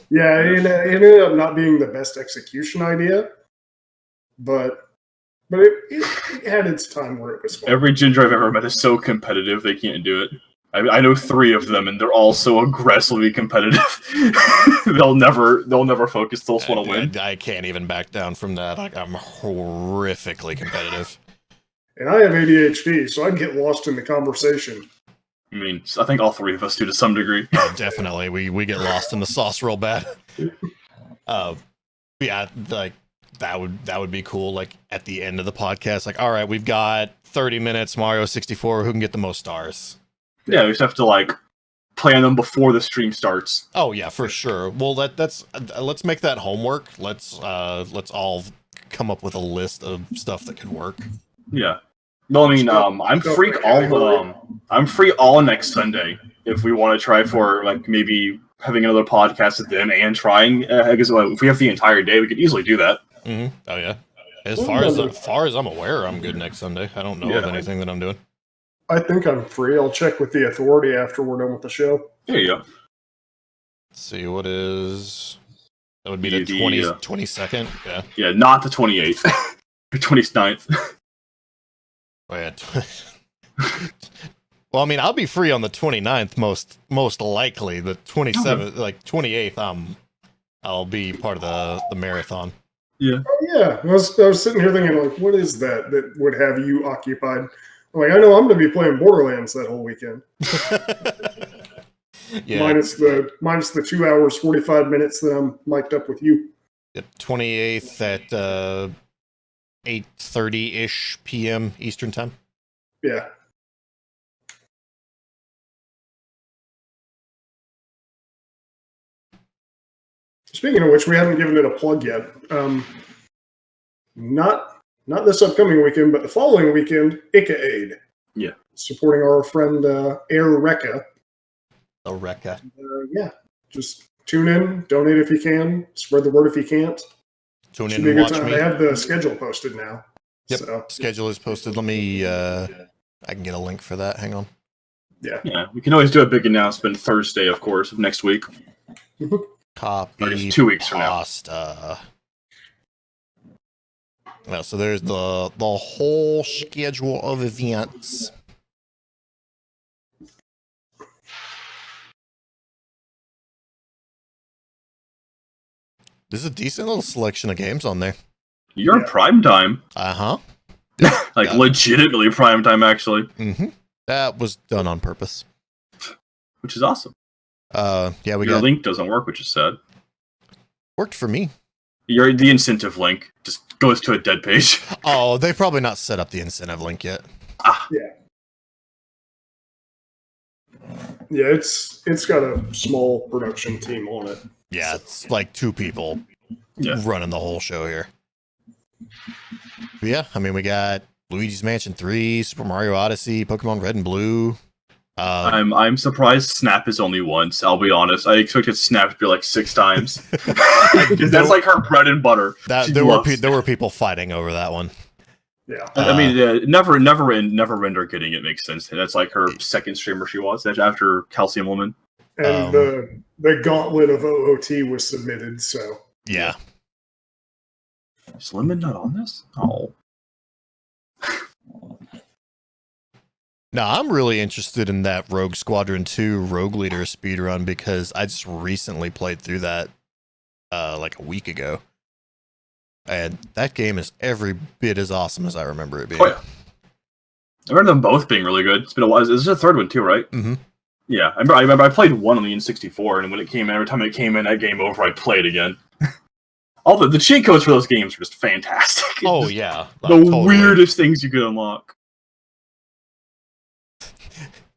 Yeah, it ended up not being the best execution idea, but it had its time where it was fun. Every ginger I've ever met is so competitive they can't do it. I know 3 of them, and they're all so aggressively competitive. they'll never focus. They'll just want to win. I can't even back down from that. Like I'm horrifically competitive. And I have ADHD, so I'd get lost in the conversation. I mean, I think all 3 of us do to some degree. Yeah, definitely, we get lost in the sauce real bad. Yeah, like that would be cool. Like at the end of the podcast, like, all right, we've got 30 minutes, Mario 64, who can get the most stars? Yeah, we just have to like plan them before the stream starts. Oh yeah, for sure. Well, that's let's make that homework. Let's all come up with a list of stuff that could work. Yeah. No, I mean, I'm free all next Sunday if we want to try for like maybe having another podcast with them and trying. I guess if we have the entire day, we could easily do that. Mm-hmm. Oh yeah. As far as I'm aware, I'm good next Sunday. I don't know of anything that I'm doing. I think I'm free. I'll check with the authority after we're done with the show. There you go. Let's see, what is... That would be the 22nd? Yeah. Yeah, not the 28th. The 29th. Oh, yeah. Well, I mean, I'll be free on the 29th, most likely. The 27th, like 28th, I'll be part of the marathon. Yeah. Oh, yeah. I was sitting here thinking, like, what is that would have you occupied? I'm like, I know I'm going to be playing Borderlands that whole weekend. Yeah. Minus the 2 hours, 45 minutes that I'm mic'd up with you. Yep, 28th at 8:30-ish p.m. Eastern Time. Yeah. Speaking of which, we haven't given it a plug yet. Not this upcoming weekend, but the following weekend, Ika Aid. Yeah. Supporting our friend Air Rekka. The Rekka. Yeah. Just tune in, donate if you can, spread the word if you can't. Tune Should in be a and good watch time. me. They have the schedule posted now. Yep, So, schedule is posted. Let me, I can get a link for that. Hang on. yeah. Yeah, we can always do a big announcement Thursday, of course, of next week. Copy. Or just 2 weeks from now. Pasta. Well, so there's the whole schedule of events. There's a decent little selection of games on there. You're in prime time. Uh-huh. Like, legitimately prime time, actually. Mm-hmm. That was done on purpose. Which is awesome. Yeah, we Your got... link doesn't work, which is sad. Worked for me. The incentive link just goes to a dead page. Oh, they've probably not set up the incentive link yet. Yeah, it's got a small production team on it. Yeah, it's like 2 people running the whole show here. But yeah, I mean, we got Luigi's Mansion 3, Super Mario Odyssey, Pokemon Red and Blue. I'm surprised Snap is only once. I'll be honest. I expected Snap to be like 6 times. Because that's like her bread and butter. There were people fighting over that one. Yeah. I mean, never render getting it makes sense. That's like her second streamer she was after Calcium Woman. And the gauntlet of OOT was submitted, so. Yeah. Is Lemon not on this? Oh. Now, I'm really interested in that Rogue Squadron 2 Rogue Leader speedrun because I just recently played through that like a week ago. And that game is every bit as awesome as I remember it being. Oh, yeah. I remember them both being really good. It's been a while. This is the third one too, right? Mm-hmm. Yeah, I remember I played one on the N64, and when it came in, every time it came in, that game over, I'd play it again. All the cheat codes for those games are just fantastic. Oh, yeah. The weirdest things you could unlock.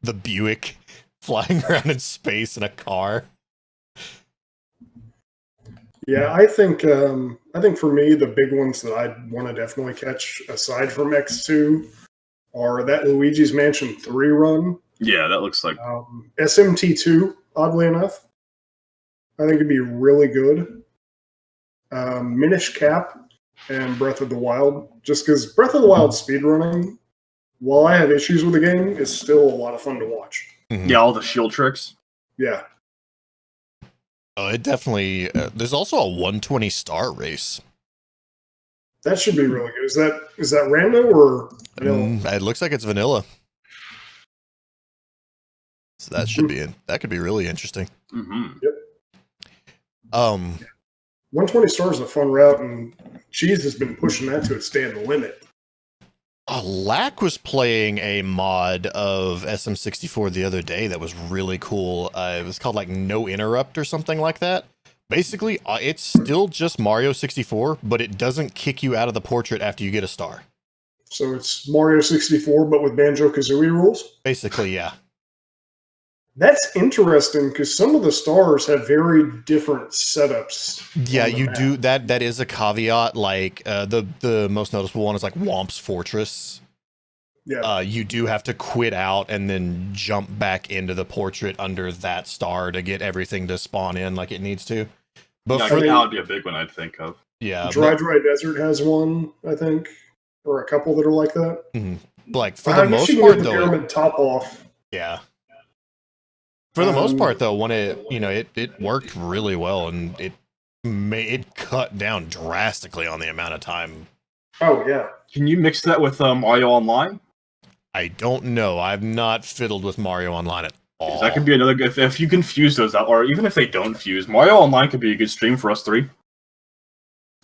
The Buick flying around in space in a car. Yeah, I think for me the big ones that I'd want to definitely catch aside from X2 are that Luigi's Mansion 3 run. Yeah, that looks like SMT2. Oddly enough, I think it'd be really good. Minish Cap and Breath of the Wild, just because Breath of the Wild speedrunning, while I have issues with the game, is still a lot of fun to watch. Mm-hmm. Yeah, all the shield tricks. Yeah. Oh, it definitely... there's also a 120 star race. That should be really good. Is that random or vanilla? It looks like it's vanilla. So that should be that could be really interesting. Mm-hmm. Yep. 120 stars is a fun route, and Cheese has been pushing that to its damn limit. Lack was playing a mod of SM64 the other day that was really cool. It was called like No Interrupt or something like that. Basically, it's still just Mario 64, but it doesn't kick you out of the portrait after you get a star. So it's Mario 64, but with Banjo-Kazooie rules? Basically, yeah. That's interesting, because some of the stars have very different setups. Yeah, on the you map. do. That is a caveat. Like, the most noticeable one is like Womp's Fortress. Yeah. You do have to quit out and then jump back into the portrait under that star to get everything to spawn in like it needs to. But Yeah, for that would be a big one I'd think of. yeah, Dry Desert has one, I think, or a couple that are like that. like for I the guess most you can part get the though, pyramid top off. yeah. For the most part though, when it worked really well and it cut down drastically on the amount of time. Oh yeah. Can you mix that with Mario Online? I don't know. I've not fiddled with Mario Online at all. 'Cause that could be another good. If you can fuse those out, or even if they don't fuse, Mario Online could be a good stream for us three.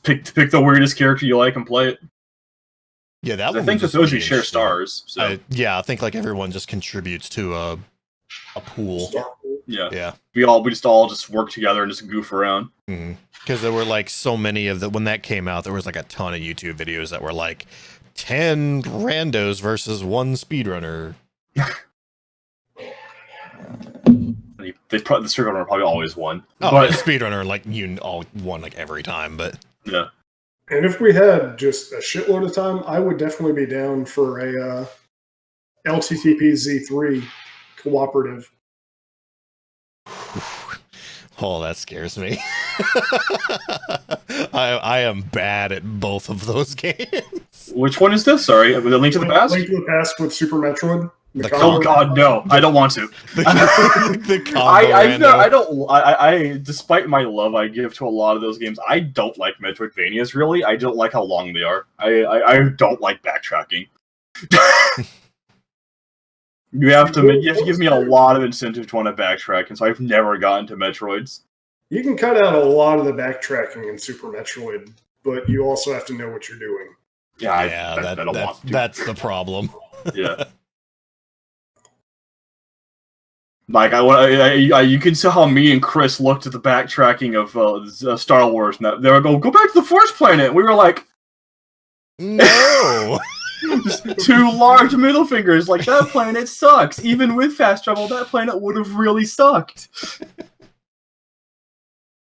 Pick the weirdest character you like and play it. Yeah, that I one. think would that just those be you share interesting. stars. So I think like everyone just contributes to a pool. yeah, Yeah. we just all work together and just goof around. Because there were like so many of when that came out, there was like a ton of YouTube videos that were like 10 randos versus one speedrunner. The speedrunner probably always won. Oh, But the speedrunner like all won like every time, but yeah, And if we had just a shitload of time, I would definitely be down for a LTTP Z3 cooperative. oh, that scares me. I am bad at both of those games. which one is this? Sorry, with a Link to the Past. Link to the Past with Super Metroid. Oh God, no! I don't want to. The combo I despite my love I give to a lot of those games, I don't like Metroidvanias. Really, I don't like how long they are. I don't like backtracking. You have to give me a lot of incentive to want to backtrack, and so I've never gotten to Metroids. You can cut out a lot of the backtracking in Super Metroid, but you also have to know what you're doing. Yeah, I don't want to. That's the problem. Yeah. Like you can see how me and Chris looked at the backtracking of Star Wars, and they were go back to the Force Planet. And we were like, no. just two large middle fingers. Like that planet sucks. Even with fast travel, that planet would have really sucked.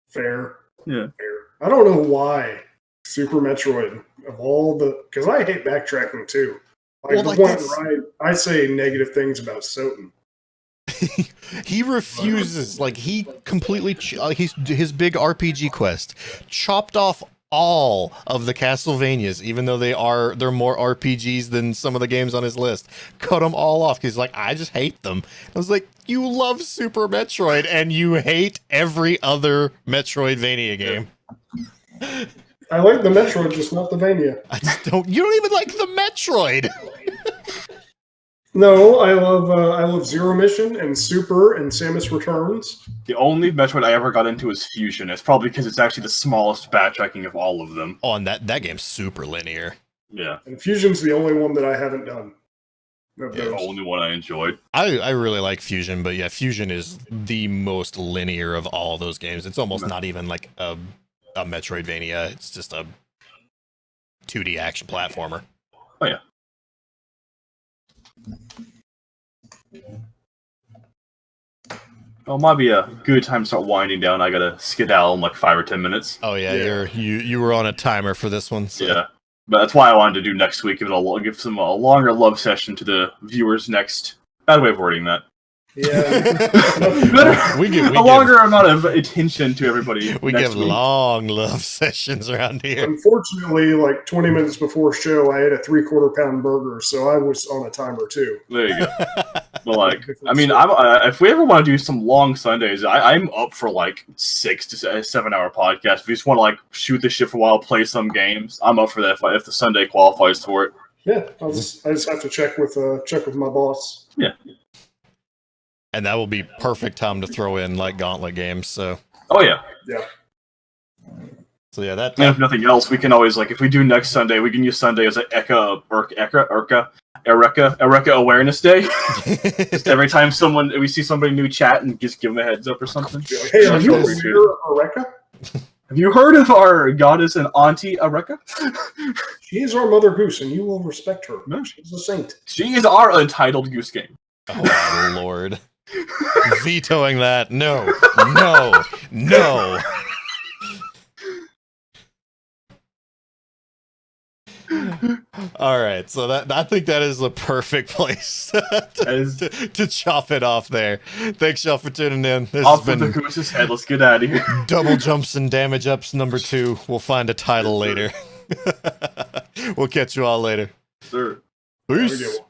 Fair. Yeah. Fair. I don't know why Super Metroid of all the, because I hate backtracking too. Like, Well, the like point where I say negative things about Soten. He refuses. Like he completely. His big RPG quest chopped off all of the Castlevanias, even though they're more RPGs than some of the games on his list. Cut them all off. He's like, I just hate them. I was like, you love Super Metroid and you hate every other Metroidvania game. I like the Metroid, just not the Vania. I just don't. You don't even like the Metroid. No, I love Zero Mission and Super and Samus Returns. The only Metroid I ever got into was Fusion. It's probably because it's actually the smallest backtracking of all of them. Oh, and that game's super linear. Yeah. And Fusion's the only one that I haven't done. Of The those. only one I enjoyed. I really like Fusion, but yeah, Fusion is the most linear of all those games. It's almost not even like a Metroidvania. It's just a 2D action platformer. Oh yeah. Well, it might be a good time to start winding down. I gotta skedaddle in like 5 or 10 minutes. Oh yeah, Yeah. you were on a timer for this one. So. Yeah, but that's why I wanted to do next week. Give a longer love session to the viewers next. Bad way of wording that. Yeah. we give a longer amount of attention to everybody. we next give week. long love sessions around here. Unfortunately, like 20 minutes before show, I ate a 3/4 pound burger, so I was on a timer too. There you go. But like, I mean, if we ever want to do some long Sundays, I'm up for like 6 to 7 hour podcasts. If you just want to like shoot the shit for a while, play some games, I'm up for that. If the Sunday qualifies for it. Yeah, I just have to check with my boss. Yeah. And that will be perfect time to throw in like gauntlet games. So. Oh yeah. Yeah. So yeah, that. And if nothing else, we can always like if we do next Sunday, we can use Sunday as an Eureka Awareness Day. Just every time we see somebody new chat and just give them a heads up or something. Hey, are you aware of Eureka? Have you heard of our goddess and auntie Areka? She is our mother goose, and you will respect her. No. She's a saint. She is our untitled goose game. Oh Lord. Vetoing that. No. No. No. All right, so I think that is the perfect place to chop it off there. Thanks y'all for tuning in. This Off has with the been goose's head. Let's get out of here. Double Jumps and Damage Ups number 2. We'll find a title later. We'll catch you all later. Sir. Have a Peace. good one.